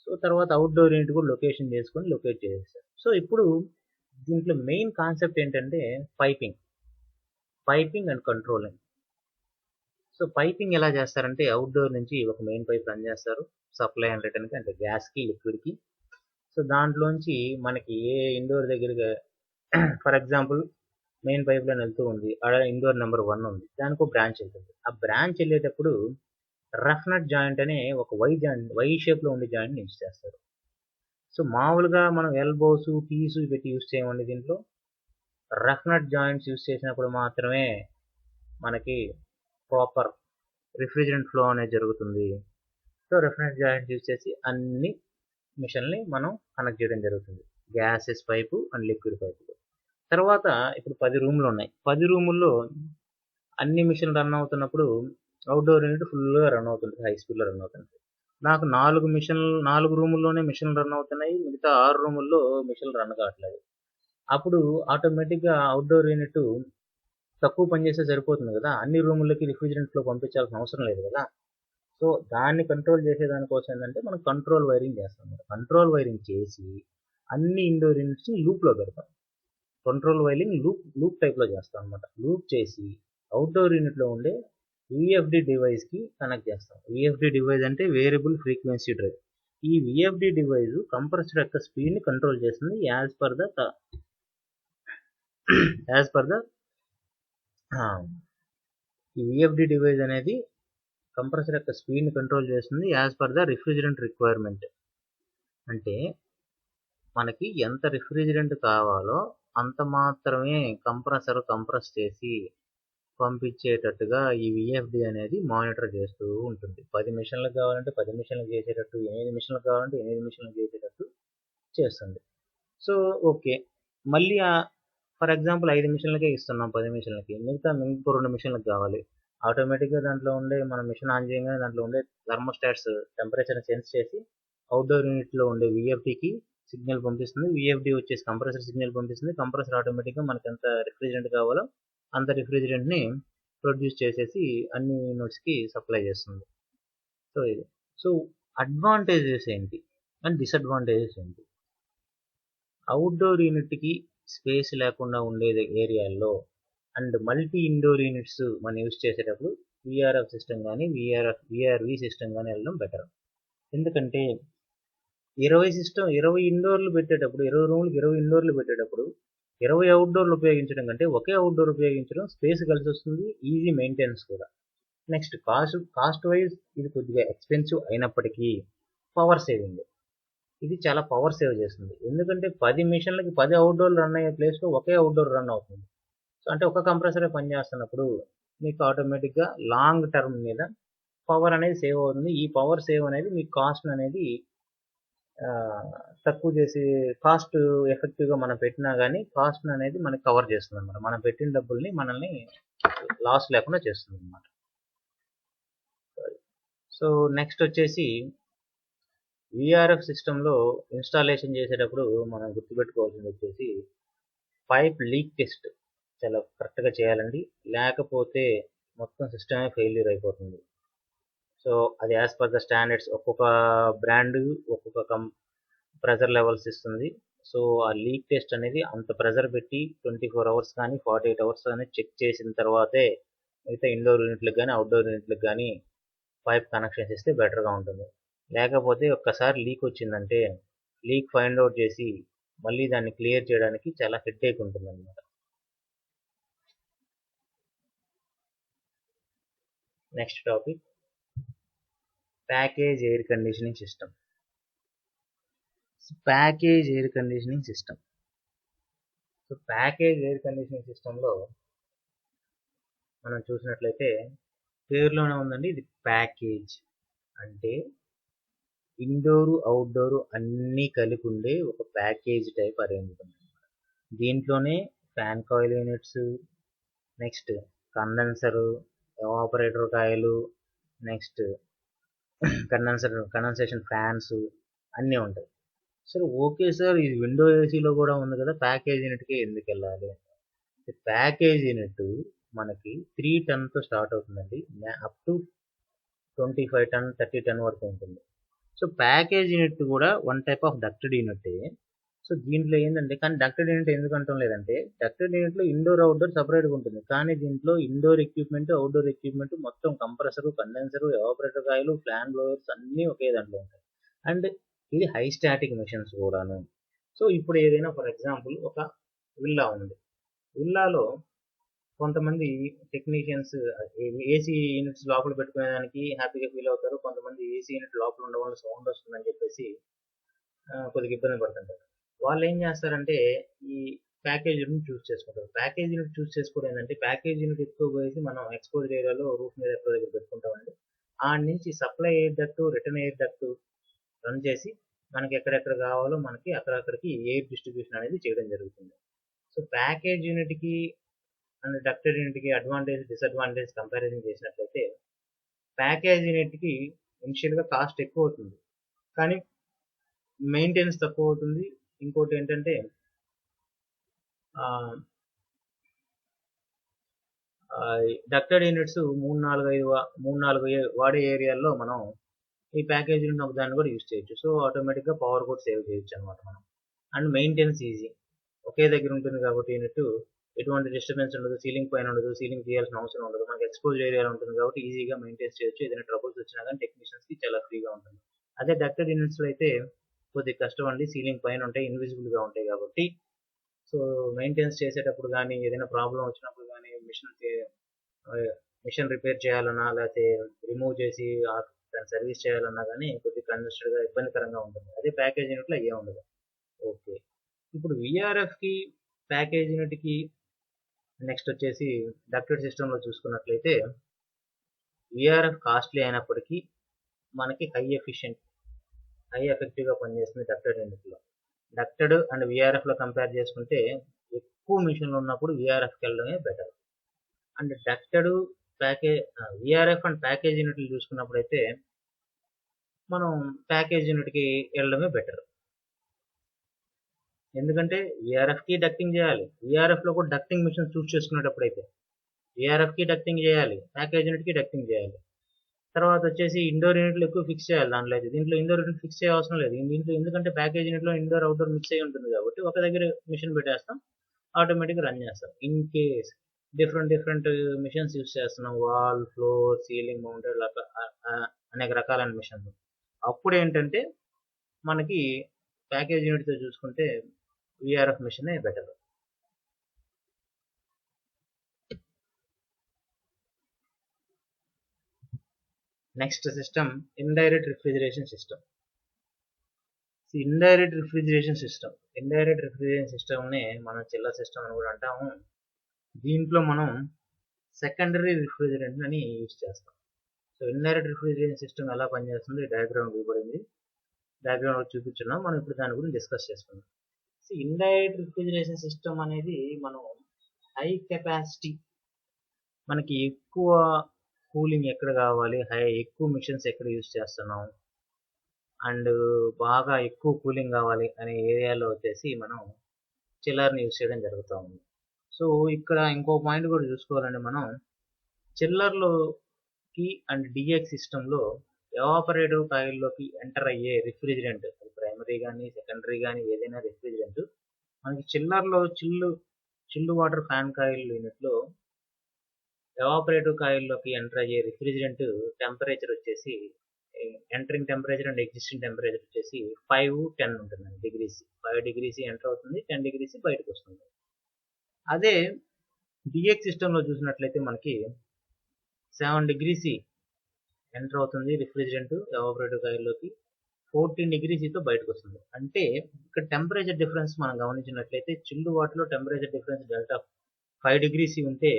సో తర్వాత అవుట్డోర్ యూనిట్ కూడా లొకేషన్ చేసుకొని లొకేట్ చేసేసారు. సో ఇప్పుడు దీంట్లో మెయిన్ కాన్సెప్ట్ ఏంటంటే piping and controlling. So piping ఎలా చేస్తారంటే అవుట్డోర్ నుంచి ఒక మెయిన్ పైప్ రన్ చేస్తారు సప్లై అండ్ రిటర్న్కి, అంటే గ్యాస్కి, లిక్విడ్కి. సో దాంట్లోంచి మనకి ఏ ఇండోర్ దగ్గరగా for example main pipe line వెళ్తూ ఉంది, అక్కడ ఇండోర్ నెంబర్ 1 ఉంది, దానికి ఒక బ్రాంచ్ వెళ్తుంది. ఆ బ్రాంచ్ వెళ్ళేటప్పుడు రఫ్ నట్ జాయింట్ అనే ఒక వై షేప్లో ఉండే జాయింట్ని యూజ్ చేస్తారు. సో మామూలుగా మనం ఎల్బోస్, టీస్ పెట్టి యూజ్ చేయమండి. దీంట్లో రఫ్ నట్ జాయింట్స్ యూజ్ చేసినప్పుడు మాత్రమే మనకి ప్రాపర్ రిఫ్రిజిరెంట్ ఫ్లో అనేది జరుగుతుంది. సో రఫ్ నట్ జాయింట్స్ యూజ్ చేసి అన్ని మిషన్ని మనం కనెక్ట్ చేయడం జరుగుతుంది, gases pipe and liquid pipe. తర్వాత ఇప్పుడు 10 రూములు ఉన్నాయి. 10 రూముల్లో అన్ని మిషన్లు రన్ అవుతున్నప్పుడు అవుట్డోర్ యూనిట్ ఫుల్గా రన్ అవుతుంది, హై స్పీడ్లో రన్ అవుతుంది. నాకు 4 రూముల్లోనే మిషన్లు రన్ అవుతున్నాయి, మిగతా 6 రూముల్లో మిషన్లు రన్ కావట్లేదు. అప్పుడు ఆటోమేటిక్గా అవుట్డోర్ యూనిట్ తక్కువ పని చేస్తే సరిపోతుంది కదా, అన్ని రూములకి రిఫ్రిజిరెంట్ ఫ్లో పంపించాల్సిన అవసరం లేదు కదా. సో దాన్ని కంట్రోల్ చేసేదానికోసం ఏంటంటే మనం కంట్రోల్ వైరింగ్ చేస్తాం. కంట్రోల్ వైరింగ్ చేసి అన్ని ఇండోర్ యూనిట్స్ని లూప్లో పెడతాం. కంట్రోల్ వైరింగ్ లూప్ టైప్లో చేస్తాం అనమాట. లూప్ చేసి అవుట్డోర్ యూనిట్లో ఉండే విఎఫ్డి డివైస్కి కనెక్ట్ చేస్తాం. విఎఫ్డి డివైస్ అంటే వేరియబుల్ ఫ్రీక్వెన్సీ డ్రైవ్. ఈ విఎఫ్డి డివైస్ కంప్రెసర్ యొక్క స్పీడ్ని కంట్రోల్ చేస్తుంది యాజ్ పర్ ద ఈ విఎఫ్డి డివైస్ అనేది కంప్రెసర్ యొక్క స్పీడ్ని కంట్రోల్ చేస్తుంది as per the refrigerant requirement. అంటే మనకి ఎంత రిఫ్రిజిరెంట్ కావాలో అంత మాత్రమే కంప్రెసర్ కంప్రెస్ చేసి పంపించేటట్టుగా ఈ విఎఫ్డి అనేది మానిటర్ చేస్తూ ఉంటుంది. 10 మిషన్లకు కావాలంటే 10 మిషన్లకు చేసేటట్టు, 8 మిషన్లకు కావాలంటే 8 మిషన్లకు చేసేటట్టు చేస్తుంది. సో ఓకే, మళ్ళీ ఫర్ ఎగ్జాంపుల్ 5 మిషన్లకే ఇస్తున్నాం, 10 మిషన్లకి, మిగతా 2 మిషన్లకు కావాలి. ఆటోమేటిక్గా దాంట్లో ఉండే మనం మిషన్ ఆన్ చేయగానే దాంట్లో ఉండే థర్మోస్టాట్స్ టెంపరేచర్ని సెన్స్ చేసి అవుట్డోర్ యూనిట్లో ఉండే విఎఫ్డికి సిగ్నల్ పంపిస్తుంది. విఎఫ్డి వచ్చేసి కంప్రెసర్ సిగ్నల్ పంపిస్తుంది. కంప్రెసర్ ఆటోమేటిక్గా మనకి ఎంత రిఫ్రిజిరెంట్ కావాలో అంత రిఫ్రిజిరెంట్ని ప్రొడ్యూస్ చేసేసి అన్ని యూనిట్స్కి సప్లై చేస్తుంది. సో ఇది. సో అడ్వాంటేజెస్ ఏంటి అండ్ డిసడ్వాంటేజెస్ ఏంటి? అవుట్డోర్ యూనిట్కి స్పేస్ లేకుండా ఉండే ఏరియాల్లో అండ్ మల్టీ ఇండోర్ యూనిట్స్ మనం యూజ్ చేసేటప్పుడు విఆర్ఎఫ్ సిస్టమ్ కానీ విఆర్వి సిస్టమ్ కానీ వెళ్ళడం బెటర్. ఎందుకంటే 20 ఇండోర్లు పెట్టేటప్పుడు, 20 రూమ్లకి 20 ఇండోర్లు పెట్టేటప్పుడు 20 అవుట్డోర్లు ఉపయోగించడం కంటే ఒకే అవుట్డోర్ ఉపయోగించడం స్పేస్ కలిసి వస్తుంది, ఈజీ మెయింటెనెన్స్ కూడా. నెక్స్ట్ కాస్ట్ వైజ్ ఇది కొద్దిగా ఎక్స్పెన్సివ్ అయినప్పటికీ పవర్ సేవింగ్, ఇది చాలా పవర్ సేవ్ చేస్తుంది. ఎందుకంటే 10 మిషన్లకి 10 అవుట్డోర్లు రన్ అయ్యే ప్లేస్లో ఒకే అవుట్డోర్ రన్ అవుతుంది. సో అంటే ఒక కంప్రెసరే పనిచేస్తున్నప్పుడు మీకు ఆటోమేటిక్గా లాంగ్ టర్మ్ మీద పవర్ అనేది సేవ్ అవుతుంది. ఈ పవర్ సేవ్ అనేది మీ కాస్ట్ అనేది తక్కువ చేసి, కాస్ట్ ఎఫెక్టివ్గా మనం పెట్టినా కానీ కాస్ట్ అనేది మనకి కవర్ చేస్తుంది అనమాట. మనం పెట్టిన డబ్బుల్ని మనల్ని లాస్ లేకుండా చేస్తుంది అనమాట. సో నెక్స్ట్ వచ్చేసి విఆర్ఎఫ్ సిస్టంలో ఇన్స్టాలేషన్ చేసేటప్పుడు మనం గుర్తుపెట్టుకోవాల్సింది వచ్చేసి పైప్ లీక్ టెస్ట్ చాలా కరెక్ట్గా చేయాలండి, లేకపోతే మొత్తం సిస్టమే ఫెయిల్యూర్ అయిపోతుంది. సో అది యాజ్ పర్ ద స్టాండర్డ్స్ ఒక్కొక్క బ్రాండ్ ఒక్కొక్క ప్రెజర్ లెవెల్స్ ఇస్తుంది. సో ఆ లీక్ టెస్ట్ అనేది అంత ప్రెజర్ పెట్టి 24 అవర్స్ కానీ 48 అవర్స్ కానీ చెక్ చేసిన తర్వాతే మిగతా ఇండోర్ యూనిట్లకు కానీ అవుట్డోర్ యూనిట్లకు కానీ పైప్ కనెక్షన్స్ ఇస్తే బెటర్గా ఉంటుంది. లేకపోతే ఒక్కసారి లీక్ వచ్చిందంటే లీక్ ఫైండ్ అవుట్ చేసి మళ్ళీ దాన్ని క్లియర్ చేయడానికి చాలా హెడ్ఏక్ ఉంటుంది అన్నమాట. Next topic package air conditioning system. Package air conditioning system. So package air conditioning సిస్టంలో మనం చూసినట్లయితే పేరులోనే ఉందండి, ఇది ప్యాకేజ్ అంటే ఇండోరు అవుట్డోరు అన్నీ కలిపి ఉండే ఒక ప్యాకేజ్ టైప్ అరేంజ్మెంట్. దీంట్లోనే fan coil units, next condenser, evaporator coil, next condensation fans అన్నీ ఉంటాయి. సరే ఓకే సార్, ఇది విండో ఏసీలో కూడా ఉంది కదా, ప్యాకేజ్ యూనిట్కి ఎందుకు వెళ్ళాలి? ప్యాకేజ్ యూనిట్ మనకి 3 టన్తో స్టార్ట్ అవుతుందండి, అప్ టు 25 టన్ 30 టన్ వరకు ఉంటుంది. సో ప్యాకేజ్ యూనిట్ కూడా వన్ టైప్ ఆఫ్ డక్టెడ్ యూనిటే. సో దీంట్లో ఏంటంటే, కానీ డక్టెడ్ యూనిట్ ఎందుకు అంటాం లేదంటే, డక్టెడ్ యూనిట్లో ఇండోర్ అవుట్డోర్ సపరేట్గా ఉంటుంది, కానీ దీంట్లో ఇండోర్ ఎక్విప్మెంట్ అవుట్డోర్ ఎక్విప్మెంట్ మొత్తం compressor, condenser, evaporator coil, fan blowers అన్నీ ఒకే దాంట్లో ఉంటాయి. అండ్ ఇది హై స్టాటిక్ మెషిన్స్ కూడాను. సో ఇప్పుడు ఏదైనా ఫర్ ఎగ్జాంపుల్ ఒక విల్లా ఉంది, విల్లాలో కొంతమంది టెక్నీషియన్స్ ఏసీ యూనిట్స్ లోపల పెట్టుకునేదానికి హ్యాపీగా ఫీల్ అవుతారు, కొంతమంది ఏసీ యూనిట్ లోపల ఉండడం వల్ల సౌండ్ వస్తుందని చెప్పేసి కొద్దిగా ఇబ్బంది పడుతుంటారు. వాళ్ళు ఏం చేస్తారంటే ఈ ప్యాకేజ్ యూనిట్ చూస్ చేసుకుంటారు. ప్యాకేజ్ యూనిట్ చూస్ చేసుకోవడం ఏంటంటే, ప్యాకేజ్ యూనిట్ ఎక్కువ పోయేసి మనం ఎక్స్పోజ్డ్ ఏరియాలో రూఫ్ మీద ఎక్కడో దగ్గర పెట్టుకుంటామండి. ఆ నుంచి supply air duct, return air duct run చేసి మనకి ఎక్కడెక్కడ కావాలో మనకి అక్కడక్కడికి ఎయిర్ డిస్ట్రిబ్యూషన్ అనేది చేయడం జరుగుతుంది. సో ప్యాకేజ్ యూనిట్కి అండ్ డక్టెడ్ యూనిట్కి అడ్వాంటేజ్ డిసడ్వాంటేజ్ కంపారిజన్ చేసినట్లయితే, ప్యాకేజ్ యూనిట్కి ఇనిషియల్గా కాస్ట్ ఎక్కువ అవుతుంది కానీ మెయింటెనెన్స్ తక్కువ అవుతుంది. ఇంకోటి ఏంటంటే డక్టెడ్ యూనిట్స్ 3-4 వాడే ఏరియాల్లో మనం ఈ ప్యాకేజ్ యూనిట్ ఒక దాన్ని కూడా యూజ్ చేయొచ్చు. సో ఆటోమేటిక్గా పవర్ కూడా సేవ్ చేయొచ్చు అనమాట మనం. అండ్ మెయింటెనెన్స్ ఈజీ, ఒకే దగ్గర ఉంటుంది కాబట్టి యూనిట్ ఎటువంటి డిస్టర్బెన్స్ ఉండదు, సీలింగ్ పైన ఉండదు, సీలింగ్ తీయాల్సిన అవసరం ఉండదు, మనకి ఎక్స్పోజ్ ఏరియాలో ఉంటుంది కాబట్టి ఈజీగా మెయింటైన్ చేయొచ్చు. ఏదైనా ట్రబుల్స్ వచ్చినా కానీ టెక్నీషియన్స్కి చాలా ఫ్రీగా ఉంటుంది. అదే డక్టెడ్ యూనిట్స్లో అయితే కొద్దిగా కష్టం అండి, సీలింగ్ పైన ఉంటాయి, ఇన్విజిబుల్గా ఉంటాయి కాబట్టి సో మెయింటెనెన్స్ చేసేటప్పుడు కానీ ఏదైనా ప్రాబ్లం వచ్చినప్పుడు కానీ మిషన్ రిపేర్ చేయాలన్నా లేకపోతే రిమూవ్ చేసి దాన్ని సర్వీస్ చేయాలన్నా కానీ కొద్దిగా కన్జెస్టెడ్గా ఇబ్బందికరంగా ఉంటుంది. అదే ప్యాకేజ్ యూనిట్లో ఏం ఉండదు. ఓకే, ఇప్పుడు విఆర్ఎఫ్కి ప్యాకేజ్ యూనిట్కి నెక్స్ట్ వచ్చేసి డక్టెడ్ సిస్టంలో చూసుకున్నట్లయితే విఆర్ఎఫ్ కాస్ట్లీ అయినప్పటికీ మనకి హై ఎఫెక్టివ్గా పనిచేస్తుంది డక్టెడ్ యూనిట్లో. డక్టెడ్ అండ్ విఆర్ఎఫ్లో కంపేర్ చేసుకుంటే ఎక్కువ మిషన్లు ఉన్నప్పుడు విఆర్ఎఫ్కి వెళ్ళడమే better. And ducted VRF and package యూనిట్లు చూసుకున్నప్పుడు అయితే మనం ప్యాకేజ్ యూనిట్కి వెళ్ళడమే బెటర్. ఎందుకంటే విఆర్ఎఫ్కి డక్టింగ్ చేయాలి, విఆర్ఎఫ్లో కూడా డక్టింగ్ మిషన్ చూస్ చేసుకునేటప్పుడు అయితే విఆర్ఎఫ్కి డక్టింగ్ చేయాలి, ప్యాకేజ్ యూనిట్కి డక్టింగ్ చేయాలి. తర్వాత వచ్చేసి ఇండోర్ యూనిట్లు ఎక్కువ ఫిక్స్ చేయాలి దాంట్లో అయితే. దీంట్లో ఇండోర్ యూనిట్ ఫిక్స్ చేయ అవసరం లేదు దీంట్లో, ఎందుకంటే ప్యాకేజ్ యూనిట్లో ఇండోర్ అవుట్డోర్ మిక్స్ అయి ఉంటుంది కాబట్టి ఒక దగ్గర మిషన్ పెట్టేస్తాం, ఆటోమేటిక్గా రన్ చేస్తాం. In case different machines use చేస్తున్నాం, వాల్, ఫ్లోర్, సీలింగ్ మౌంటెడ్ అనేక రకాలైన మిషన్లు, అప్పుడు ఏంటంటే మనకి ప్యాకేజ్ యూనిట్తో చూసుకుంటే విఆర్ఎఫ్ మిషనే better. Next system indirect refrigeration system. Indirect refrigeration సిస్టమ్ని మనం చిల్లర్ సిస్టమ్ అని కూడా అంటాము. దీంట్లో మనం సెకండరీ రిఫ్రిజిరెంట్ అని యూజ్ చేస్తాం. సో ఇండైరెక్ట్ రిఫ్రిజిరేషన్ సిస్టమ్ ఎలా పనిచేస్తుంది డయాగ్రామ్ ఇవ్వబడింది, డయాగ్రామ్ చూపించున్నాం, మనం ఇప్పుడు దాని గురించి డిస్కస్ చేసుకుందాం. సో ఇండైరెక్ట్ రిఫ్రిజిరేషన్ సిస్టమ్ అనేది మనం హై కెపాసిటీ, మనకి ఎక్కువ కూలింగ్ ఎక్కడ కావాలి, ఎక్కువ మిషన్స్ ఎక్కడ యూజ్ చేస్తున్నాం అండ్ బాగా ఎక్కువ కూలింగ్ కావాలి అనే ఏరియాలో వచ్చేసి మనం చిల్లర్ని యూజ్ చేయడం జరుగుతూ ఉంది. సో ఇక్కడ ఇంకో పాయింట్ కూడా చూసుకోవాలండి, మనం చిల్లర్లోకి అండ్ డిఎక్స్ సిస్టంలో ఎవాపరేటివ్ కాయిల్లోకి ఎంటర్ అయ్యే రిఫ్రిజిరెంట్, ప్రైమరీ కానీ సెకండరీ కానీ ఏదైనా రిఫ్రిజిరెంట్ మనకి చిల్లర్లో చిల్లు వాటర్ ఫ్యాన్ కాయిల్ యూనిట్లో ఎవాపరేటివ్ కాయిల్లోకి ఎంటర్ అయ్యే రిఫ్రిజిరెంట్ టెంపరేచర్ వచ్చేసి entering temperature and existing temperature వచ్చేసి 5-10 ఉంటుందండి డిగ్రీస్. 5 degrees ఎంటర్ అవుతుంది, 10 degrees బయటకు వస్తుంది. అదే డిఎక్స్ సిస్టంలో చూసినట్లయితే మనకి 7 degrees ఎంటర్ అవుతుంది రిఫ్రిజిరెంట్ ఎవాపరేటివ్ కాయిల్లోకి, 14 degrees బయటకు వస్తుంది. అంటే ఇక్కడ టెంపరేచర్ డిఫరెన్స్ మనం గమనించినట్లయితే చిల్డ్ వాటర్లో టెంపరేచర్ డిఫరెన్స్ డెల్టా 5 degrees ఉంటే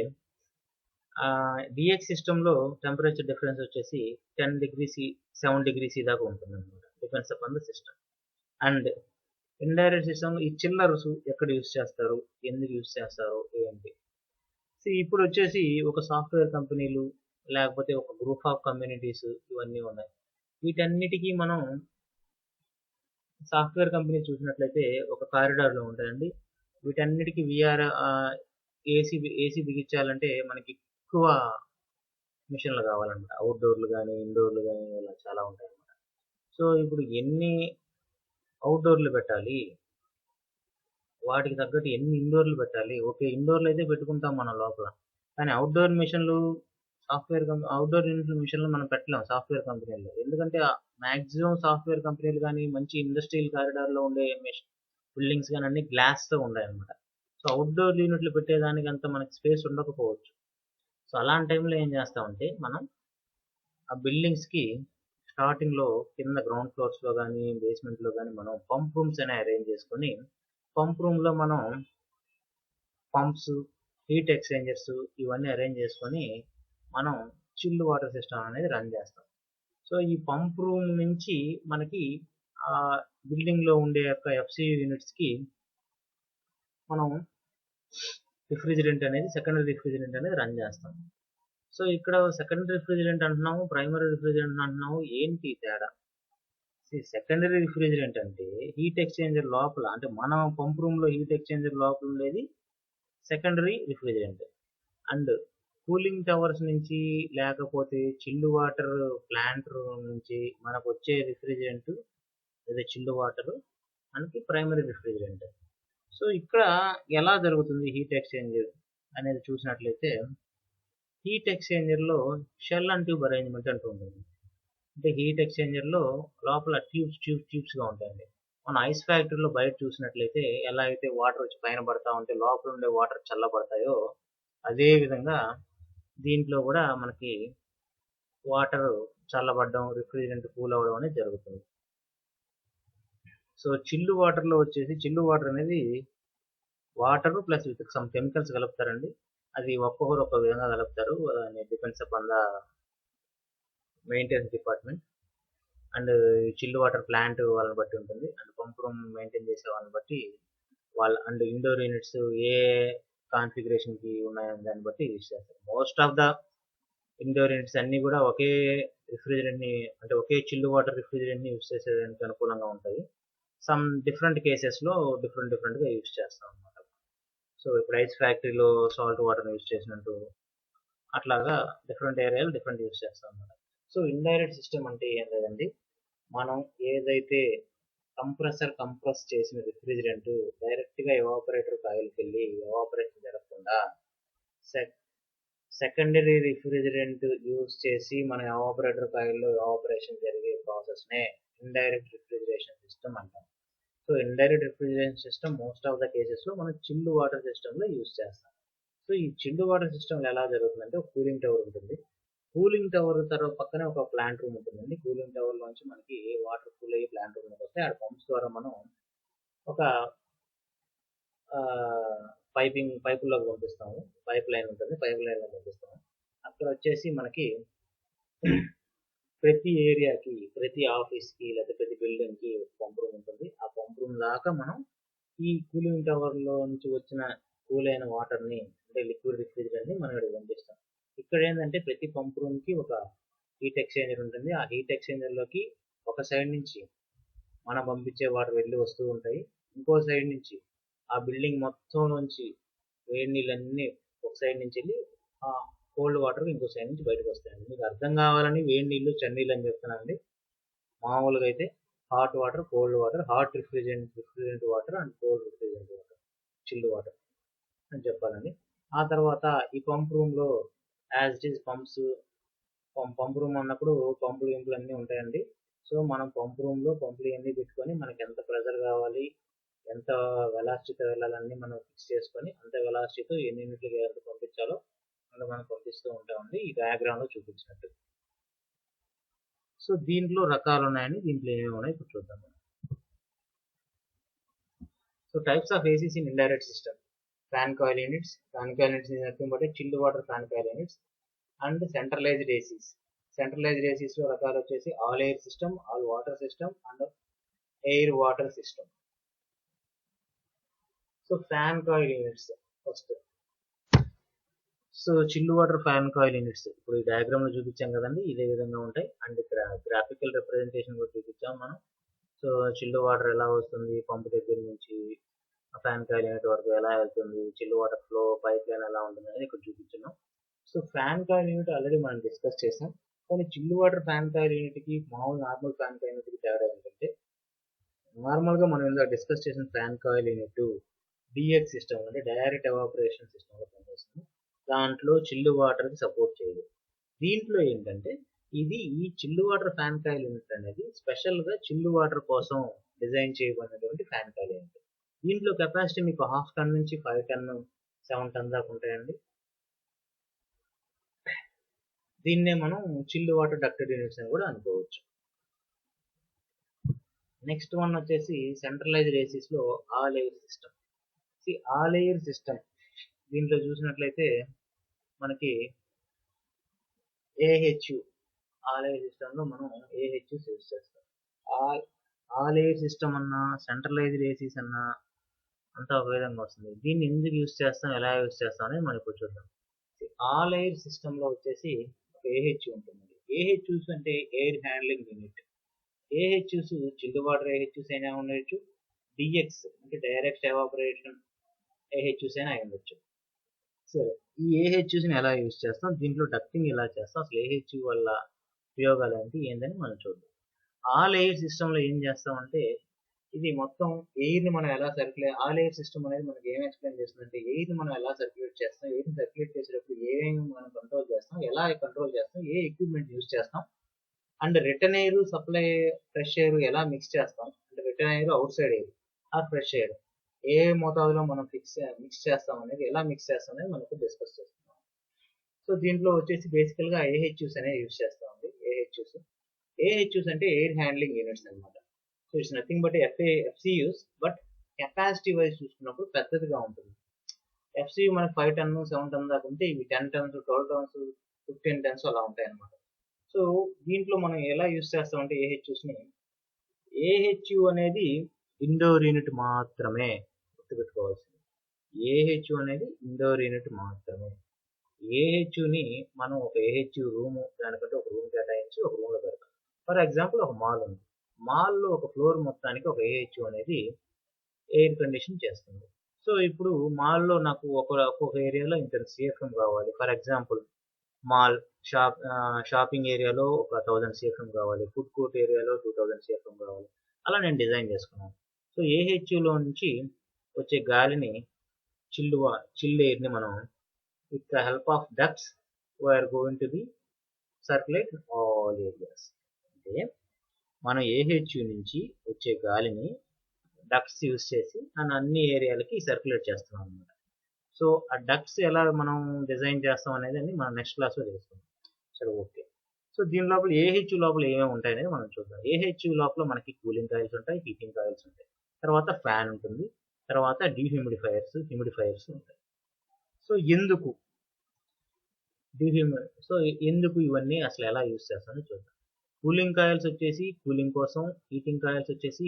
డిఎక్స్ సిస్టంలో టెంపరేచర్ డిఫరెన్స్ వచ్చేసి 10 degrees 7 degrees దాకా ఉంటుంది అనమాట, depends upon the system. And indirect system ఈ చిల్లర్స్ ఎక్కడ యూస్ చేస్తారు, ఎందుకు యూస్ చేస్తారు ఏంటి. సో ఇప్పుడు వచ్చేసి ఒక సాఫ్ట్వేర్ కంపెనీలు లేకపోతే ఒక గ్రూప్ ఆఫ్ కమ్యూనిటీస్ ఇవన్నీ ఉన్నాయి. వీటన్నిటికీ మనం సాఫ్ట్వేర్ కంపెనీ చూసినట్లయితే ఒక కారిడార్లో ఉంటాయండి. వీటన్నిటికీ ఏసీ బిగించాలంటే మనకి ఎక్కువ మిషన్లు కావాలన్నమాట, అవుట్డోర్లు కానీ ఇండోర్లు కానీ ఇలా చాలా ఉంటాయి అన్నమాట. సో ఇప్పుడు ఎన్ని అవుట్డోర్లు పెట్టాలి, వాటికి తగ్గట్టు ఎన్ని ఇండోర్లు పెట్టాలి. ఓకే, ఇండోర్లు అయితే పెట్టుకుంటాం మనం లోపల, కానీ అవుట్డోర్ మిషన్లు అవుట్డోర్ మిషన్లు మనం పెట్టలేము సాఫ్ట్వేర్ కంపెనీల్లో, ఎందుకంటే మ్యాక్సిమం సాఫ్ట్వేర్ కంపెనీలు కానీ మంచి ఇండస్ట్రియల్ కారిడార్లో ఉండే బిల్డింగ్స్ కానీ అన్ని గ్లాస్తో ఉన్నాయి అన్నమాట. సో అవుట్డోర్ యూనిట్లు పెట్టేదానికి అంత మనకి స్పేస్ ఉండకపోవచ్చు. సో అలాంటి టైంలో ఏం చేస్తామంటే మనం ఆ బిల్డింగ్స్కి స్టార్టింగ్లో కింద గ్రౌండ్ ఫ్లోర్స్లో కానీ బేస్మెంట్లో కానీ మనం పంప్ రూమ్స్ అనే అరేంజ్ చేసుకొని, పంప్ రూమ్లో మనం పంప్స్, హీట్ ఎక్స్చేంజర్స్ ఇవన్నీ అరేంజ్ చేసుకొని మనం చిల్డ్ వాటర్ సిస్టమ్ అనేది రన్ చేస్తాం. సో ఈ పంప్ రూమ్ నుంచి మనకి ఆ బిల్డింగ్లో ఉండే యొక్క ఎఫ్సియు యూనిట్స్కి మనం సెకండరీ రిఫ్రిజిరెంట్ అనేది రన్ చేస్తాం. సో ఇక్కడ సెకండరీ రిఫ్రిజిరెంట్ అంటున్నాము, ప్రైమరీ రిఫ్రిజిరెంట్ అంటున్నాము, ఏంటి తేడా. సెకండరీ రిఫ్రిజిరెంట్ అంటే హీట్ ఎక్స్చేంజర్ లోపల, అంటే మన పంప్ రూమ్లో హీట్ ఎక్స్చేంజర్ లోపల ఉండేది secondary refrigerant. And cooling towers నుంచి లేకపోతే చిల్డ్ వాటర్ ప్లాంట్ నుంచి మనకు వచ్చే రిఫ్రిజిరెంట్ లేదా చిల్డ్ వాటర్ మనకి ప్రైమరీ రిఫ్రిజిరెంట్. సో ఇక్కడ ఎలా జరుగుతుంది హీట్ ఎక్స్చేంజ్ అనేది చూసినట్లయితే హీట్ ఎక్స్చేంజర్లో షెల్ అండ్ ట్యూబ్ అరేంజ్మెంట్ అంటూ ఉంటుంది. అంటే హీట్ ఎక్స్చేంజర్లో లోపల ట్యూబ్స్గా ఉంటాయండి. మన ఐస్ ఫ్యాక్టరీలో బయట చూసినట్లయితే ఎలా అయితే వాటర్ వచ్చి పైన పడతా ఉంటే లోపల ఉండే వాటర్ చల్లబడతాయో అదే విధంగా దీంట్లో కూడా మనకి వాటర్ చల్లబడడం రిఫ్రిజిరెంట్ కూల్ అవ్వడం అనేది జరుగుతుంది. సో చిల్లు వాటర్లో వచ్చేసి చిల్లు వాటర్ అనేది water plus with some chemicals కలుపుతారండి. అది ఒక్కొక్కరు ఒక్క విధంగా కలుపుతారు. Depends upon the maintenance department and chilled water plant వాళ్ళని బట్టి ఉంటుంది. అండ్ పంప్ రూమ్ మెయింటైన్ చేసే వాళ్ళని బట్టి వాళ్ళ అండ్ ఇండోర్ యూనిట్స్ ఏ కాన్ఫిగరేషన్కి ఉన్నాయని దాన్ని బట్టి యూజ్ చేస్తారు. Most of the indoor units అన్నీ కూడా ఒకే రిఫ్రిజిరెంట్ని అంటే ఒకే చిల్డ్ వాటర్ రిఫ్రిజిరెంట్ని యూజ్ చేసేదానికి అనుకూలంగా ఉంటాయి. సమ్ డిఫరెంట్ కేసెస్లో డిఫరెంట్గా యూజ్ చేస్తాం అనమాట. సో ఇప్పుడు ఐస్ ఫ్యాక్టరీలో సాల్ట్ వాటర్ని యూజ్ చేసినట్టు అట్లాగా డిఫరెంట్ ఏరియాలో డిఫరెంట్ యూజ్ చేస్తాం అనమాట. సో ఇండైరెక్ట్ సిస్టమ్ అంటే ఏం లేదండి, మనం ఏదైతే కంప్రెస్ చేసిన రిఫ్రిజిరెంట్ డైరెక్ట్గా ఎవాపరేటర్ కాయిల్కి వెళ్ళి ఎవాపరేషన్ జరగకుండా సెకండరీ రిఫ్రిజిరెంట్ యూజ్ చేసి మన ఎవాపరేటర్ కాయిల్లో ఎవాపరేషన్ జరిగే ప్రాసెస్నే ఇండైరెక్ట్ రిఫ్రిజిరేషన్ సిస్టమ్ అంటాం. So indirect refrigeration system most of the కేసెస్లో మనం చిల్డ్ వాటర్ సిస్టంలో యూజ్ చేస్తాం. సో ఈ చిల్డ్ వాటర్ సిస్టమ్ ఎలా జరుగుతుందంటే ఒక కూలింగ్ టవర్ ఉంటుంది. కూలింగ్ టవర్ తర్వాత పక్కనే ఒక ప్లాంట్ రూమ్ ఉంటుందండి. కూలింగ్ టవర్ లోంచి మనకి వాటర్ కూల్ అయ్యి ప్లాంట్ రూమ్ వస్తే ఆ పంప్స్ ద్వారా మనం ఒక పైపుల్లోకి పంపిస్తాము. పైప్ లైన్ ఉంటుంది, పైప్ లైన్లో పంపిస్తాము. అక్కడ వచ్చేసి మనకి ప్రతి ఏరియాకి ప్రతి ఆఫీస్కి లేదా ప్రతి బిల్డింగ్కి ఒక పంప్ రూమ్ ఉంటుంది. ఆ పంప్ రూమ్ దాకా మనం ఈ కూలింగ్ టవర్లో నుంచి వచ్చిన కూల్ అయిన వాటర్ని అంటే లిక్విడ్ రిఫ్రిజిరెంట్ని మనం ఇక్కడ పంపిస్తాం. ఇక్కడ ఏంటంటే ప్రతి పంప్ రూమ్కి ఒక హీట్ ఎక్స్చేంజర్ ఉంటుంది. ఆ హీట్ ఎక్స్చేంజర్లోకి ఒక సైడ్ నుంచి మనం పంపించే వాటర్ వెళ్ళి వస్తూ ఉంటాయి. ఇంకో సైడ్ నుంచి ఆ బిల్డింగ్ మొత్తం నుంచి వేడి నీళ్ళన్నీ ఒక సైడ్ నుంచి వెళ్ళి ఆ కోల్డ్ వాటర్ ఇంకో సైడ్ నుంచి బయటకు వస్తాయండి. మీకు అర్థం కావాలని వేడి నీళ్ళు చన్నీళ్ళు అని చెప్తున్నానండి. మామూలుగా అయితే hot water, cold water, hot refrigerant water and cold refrigerant water, chilled water అని చెప్పాలండి. ఆ తర్వాత ఈ పంప్ రూమ్లో as it is pump room అన్నప్పుడు పంపులు గింపులు అన్నీ ఉంటాయండి. సో మనం పంప్ రూమ్లో పంపులు అన్నీ పెట్టుకొని మనకి ఎంత ప్రెజర్ కావాలి, ఎంత వెలాసిటీతో వెళ్ళాలన్నీ మనం ఫిక్స్ చేసుకొని అంత వెలాసిటీతో ఎన్ని యూనిట్లకి ఎంత పంపించాలో అలా మనం పంపిస్తూ ఉంటామండి. ఈ డయాగ్రామ్లో చూపించినట్టు. సో దీంట్లో రకాలు ఉన్నాయని దీంట్లో ఏమేమి ఉన్నాయి ఇప్పుడు చూద్దాం. So types of ACs in indirect system. fan coil units is nothing but a chilled water fan coil units and centralized ACs. Centralized ACs లో రకాలు వచ్చేసి all air system, all water system and air water system. So fan coil units first. So chilled water fan coil units ఇప్పుడు ఈ డయాగ్రామ్ లో చూపించాం కదండి, ఇదే విధంగా ఉంటాయి. అండ్ ఇక్కడ గ్రాఫికల్ రిప్రజెంటేషన్ కూడా చూపించాం మనం. సో చిల్డ్ వాటర్ ఎలా వస్తుంది పంప్ దగ్గర నుంచి ఫ్యాన్ కాయిల్ యూనిట్ వరకు ఎలా వెళ్తుంది, chilled water flow pipe line ఎలా ఉంటుంది అనేది ఇక్కడ చూపించున్నాం. So fan coil unit already మనం డిస్కస్ చేసాం. కానీ చిల్డ్ వాటర్ ఫ్యాన్ కాయిల్ యూనిట్కి మామూలు నార్మల్ ఫ్యాన్ కాయిల్ యూనిట్కి తేడా ఏంటంటే, నార్మల్గా మనం ఇందులో డిస్కస్ చేసిన fan coil unit DX system అంటే డైరెక్ట్ ఎవాపరేషన్ సిస్టమ్లో పనిచేస్తుంది. దాంట్లో చిల్డ్ వాటర్కి సపోర్ట్ చేయదు. దీంట్లో ఏంటంటే ఇది ఈ chilled water fan coil unit అనేది స్పెషల్గా చిల్డ్ వాటర్ కోసం డిజైన్ చేయబడినటువంటి ఫ్యాన్ కాయిల్ యూనిట్. దీంట్లో కెపాసిటీ మీకు 1/2 టన్ నుంచి 5 టన్ 7 టన్ దాకా ఉంటాయండి. దీన్నే మనం చిల్డ్ వాటర్ డక్టెడ్ యూనిట్స్ అని కూడా అనుకోవచ్చు. నెక్స్ట్ వన్ వచ్చేసి సెంట్రలైజ్డ్ ఏసీస్ లో all air system. All air system దీంట్లో చూసినట్లయితే మనకి ఏహెచ్యు ఆల్ ఎయిర్ సిస్టమ్ లో మనం ఏహెచ్యు యూజ్ చేస్తాం. ఆల్ ఎయిర్ సిస్టమ్ అన్నా సెంట్రలైజ్డ్ ఏసీస్ అన్నా అంతా ఒక విధంగా వస్తుంది. దీన్ని ఎందుకు యూజ్ చేస్తాం, ఎలా యూజ్ చేస్తాం అనేది మనం ఇప్పుడు చూద్దాం. ఆల్ ఎయిర్ సిస్టమ్ లో వచ్చేసి ఒక ఏహెచ్యు ఉంటుంది. ఏహెచ్యూస్ అంటే air handling unit. AHUs chilled water AHUs అయినా ఉండొచ్చు, డిఎక్స్ అంటే డైరెక్ట్ ఎవాపరేషన్ ఏహెచ్యూస్ అయినా ఉండొచ్చు. సరే, ఈ ఏహెచ్యూస్ని ఎలా యూజ్ చేస్తాం, దీంట్లో డక్టింగ్ ఎలా చేస్తాం, అసలు ఏహెచ్యూ వల్ల ఉపయోగాలు ఏందని మనం చూద్దాం. ఆల్ ఎయిర్ సిస్టంలో ఏం చేస్తామంటే, ఇది మొత్తం ఎయిర్ని మనం ఎలా సర్క్యులేట్, ఆల్ ఎయిర్ సిస్టమ్ అనేది మనకి ఏం ఎక్స్ప్లెయిన్ చేస్తుందంటే, ఎయిర్ని మనం ఎలా సర్క్యులేట్ చేస్తాం, ఎయిర్ని సర్క్యులేట్ చేసేటప్పుడు ఏమేమి మనం కంట్రోల్ చేస్తాం, ఎలా కంట్రోల్ చేస్తాం, ఏ ఎక్విప్మెంట్ యూజ్ చేస్తాం, and return air, supply fresh air ఎలా మిక్స్ చేస్తాం, అంటే return air, outside air or fresh air ఏ మోతాదులో మనం మిక్స్ చేస్తాం అనేది, ఎలా మిక్స్ చేస్తాం అనేది మనకు డిస్కస్ చేస్తున్నాం. సో దీంట్లో వచ్చేసి బేసికల్గా ఏహెచ్యూస్ అనేది యూజ్ చేస్తామండి. ఏహెచ్యూస్ అంటే ఎయిర్ హ్యాండ్లింగ్ యూనిట్స్ అనమాట. So it's nothing but FCUs, but capacity wise చూసుకున్నప్పుడు పెద్దదిగా ఉంటుంది. ఎఫ్సియు మనకి 5 టన్ 7 టన్ దాకా ఉంటే, ఇవి 10 టన్స్ 12 టన్స్ 15 టన్స్ అలా ఉంటాయి అనమాట. సో దీంట్లో మనం ఎలా యూజ్ చేస్తామంటే ఏహెచ్యూస్ని, ఏహెచ్యు అనేది ఇండోర్ యూనిట్ మాత్రమే, గుర్తుపెట్టుకోవాల్సింది. ఏహెచ్యు అనేది ఇండోర్ యూనిట్ మాత్రమే. ఏహెచ్యుని మనం ఒక ఏహెచ్యు రూమ్, దానికంటే ఒక రూమ్ కేటాయించి ఒక రూమ్లో పెడతాం. ఫర్ ఎగ్జాంపుల్ ఒక మాల్ ఉంది, మాల్లో ఒక ఫ్లోర్ మొత్తానికి ఒక ఏహెచ్యు అనేది ఎయిర్ కండిషన్ చేస్తుంది. సో ఇప్పుడు మాల్లో నాకు ఒక్కొక్క ఏరియాలో ఇంత సిఎఫ్ఎం కావాలి. ఫర్ ఎగ్జాంపుల్ మాల్ షాపింగ్ ఏరియాలో ఒక 1000 సిఎఫ్ఎం కావాలి, ఫుడ్ కోర్ట్ ఏరియాలో 2000 సిఎఫ్ఎం కావాలి. అలా నేను డిజైన్ చేసుకున్నాను. సో ఏహెచ్యులో నుంచి వచ్చే గాలిని, చిల్డ్ ఎయిర్ని మనం with the help of ducts we are going to be circulate all areas. అంటే మనం ఏహెచ్యు నుంచి వచ్చే గాలిని డక్ట్స్ యూజ్ చేసి అన్ని ఏరియాలకి సర్క్యులేట్ చేస్తున్నాం అనమాట. సో ఆ డక్ట్స్ ఎలా మనం డిజైన్ చేస్తాం అనేది మనం నెక్స్ట్ క్లాస్లో తెలుసుకుందాం. సరే, ఓకే. సో దీని లోపల ఏహెచ్యు లోపల ఏమేమి ఉంటాయి అనేది మనం చూద్దాం. ఏహెచ్యు లోపల మనకి కూలింగ్ కాయిల్స్ ఉంటాయి, హీటింగ్ కాయిల్స్ ఉంటాయి, తర్వాత ఫ్యాన్ ఉంటుంది, తర్వాత హ్యూమిడిఫైయర్స్ ఉంటాయి. సో ఎందుకు ఇవన్నీ అసలు ఎలా యూజ్ చేస్తామో చూద్దాం. కూలింగ్ కాయిల్స్ వచ్చేసి కూలింగ్ కోసం, హీటింగ్ కాయిల్స్ వచ్చేసి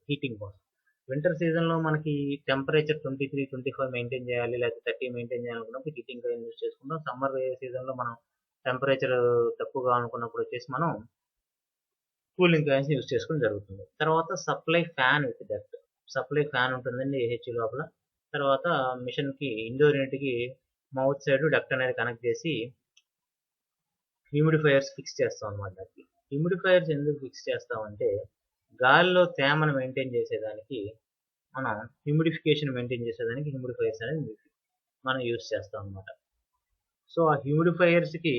హీటింగ్ కోసం. వింటర్ సీజన్లో మనకి టెంపరేచర్ 23, 25 మెయింటైన్ చేయాలి, లేకపోతే 30 మెయింటైన్ చేయాలనుకున్నప్పుడు హీటింగ్ కాయిల్ యూజ్ చేసుకుంటాం. సమ్మర్ సీజన్లో మనం టెంపరేచర్ తక్కువగా అనుకున్నప్పుడు వచ్చేసి మనం కూలింగ్ కాయిల్స్ యూజ్ చేసుకోవడం జరుగుతుంది. తర్వాత supply fan with duct. Supply fan ఉంటుందండి ఏహెచ్యు లోపల. తర్వాత మిషన్కి, ఇండోర్ యూనిట్కి మౌత్ సైడ్ డక్ట్ అనేది కనెక్ట్ చేసి హ్యూమిడిఫైయర్స్ ఫిక్స్ చేస్తాం అనమాట. హ్యూమిడిఫైయర్స్ ఎందుకు ఫిక్స్ చేస్తామంటే, గాలిలో తేమను మెయింటైన్ చేసేదానికి, మనం హ్యూమిడిఫికేషన్ మెయింటైన్ చేసేదానికి హ్యూమిడిఫైయర్స్ అనేది మనం యూజ్ చేస్తాం అనమాట. సో ఆ హ్యూమిడిఫైయర్స్కి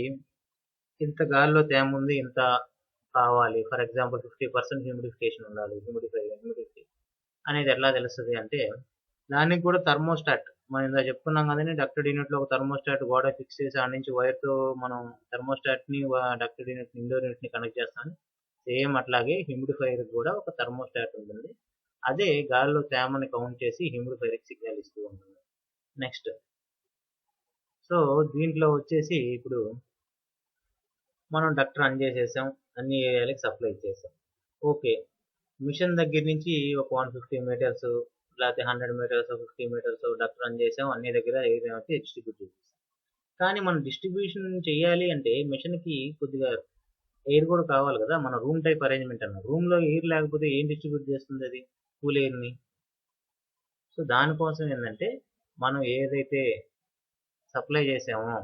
ఇంత గాలిలో తేమ ఉంది, ఇంత కావాలి, ఫర్ ఎగ్జాంపుల్ 50% హ్యూమిడిఫికేషన్ ఉండాలి, హ్యూమిడిటీ అనేది ఎలా తెలుస్తుంది అంటే, దానికి కూడా థర్మోస్టాట్, మనం ఇందా చెప్పుకున్నాం కదండి, డక్టెడ్ యూనిట్లో ఒక థర్మోస్టాట్ గోడ ఫిక్స్ చేసి ఆ నుంచి వైర్తో మనం థర్మోస్టాట్ని డక్టెడ్ యూనిట్ని, ఇండోర్ యూనిట్ని కనెక్ట్ చేస్తామని, సేమ్ అట్లాగే హ్యూమిడిఫైయర్ కూడా ఒక థర్మోస్టాట్ ఉంటుంది. అదే గాలిలో తేమని కౌంట్ చేసి హ్యూమిడిఫైయర్కి సిగ్నల్ ఇస్తూ ఉంటుంది. నెక్స్ట్, సో దీంట్లో వచ్చేసి ఇప్పుడు మనం డక్ట్ రన్ చేసేసాం, అన్ని ఏరియాలకి సప్లై చేసాం. ఓకే, మిషన్ దగ్గర నుంచి ఒక 150 మీటర్స్ లేకపోతే 100 మీటర్స్ 50 మీటర్స్ డక్ట్ రన్ చేసాం, అన్ని దగ్గర ఎయిర్ అయితే డిస్ట్రిబ్యూట్ చేసాం. కానీ మనం డిస్ట్రిబ్యూషన్ చేయాలి అంటే మిషన్కి కొద్దిగా ఎయిర్ కూడా కావాలి కదా. మన రూమ్ టైప్ అరేంజ్మెంట్ అన్న రూమ్లో ఎయిర్ లేకపోతే ఏం డిస్ట్రిబ్యూట్ చేస్తుంది అది, కూల్ ఎయిర్ని. సో దానికోసం ఏంటంటే, మనం ఏదైతే సప్లై చేసామో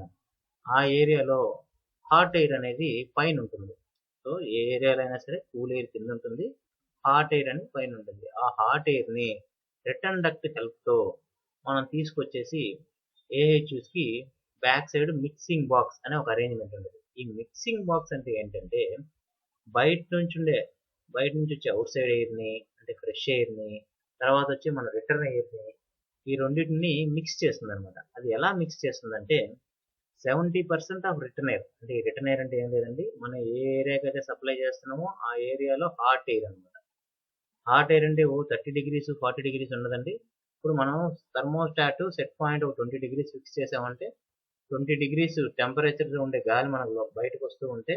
ఆ ఏరియాలో హాట్ ఎయిర్ అనేది పైన ఉంటుంది. సో ఏ ఏరియాలో అయినా సరే కూల్ ఎయిర్ కింద ఉంటుంది, హాట్ ఎయిర్ అనేది పైన ఉంటుంది. ఆ హాట్ ఎయిర్ని రిటర్న్ డక్ట్ హెల్ప్తో మనం తీసుకొచ్చేసి ఏహెచ్యూస్కి బ్యాక్ సైడ్ మిక్సింగ్ బాక్స్ అనే ఒక అరేంజ్మెంట్ ఉంటుంది. ఈ మిక్సింగ్ బాక్స్ అంటే ఏంటంటే, బయట నుంచి వచ్చే అవుట్ సైడ్ ఎయిర్ని, అంటే ఫ్రెష్ ఎయిర్ని, తర్వాత వచ్చి మన రిటర్న్ ఎయిర్ని, ఈ రెండింటిని మిక్స్ చేస్తుంది అనమాట. అది ఎలా మిక్స్ చేస్తుందంటే, 70% ఆఫ్ రిటర్న్ ఎయిర్, అంటే రిటర్న్ ఎయిర్ అంటే ఏం లేదండి, మనం ఏ ఏరియాకి అయితే సప్లై చేస్తున్నామో ఆ ఏరియాలో హాట్ ఎయిర్ అనమాట. హాట్ ఎయిర్ అంటే 30 డిగ్రీస్ 40 డిగ్రీస్ ఉండదండి. ఇప్పుడు మనం థర్మోస్టాట్ సెట్ పాయింట్ ఒక 20 డిగ్రీస్ ఫిక్స్ చేసామంటే, 20 డిగ్రీస్ టెంపరేచర్ ఉండే గాలి మనకు బయటకు వస్తూ ఉంటే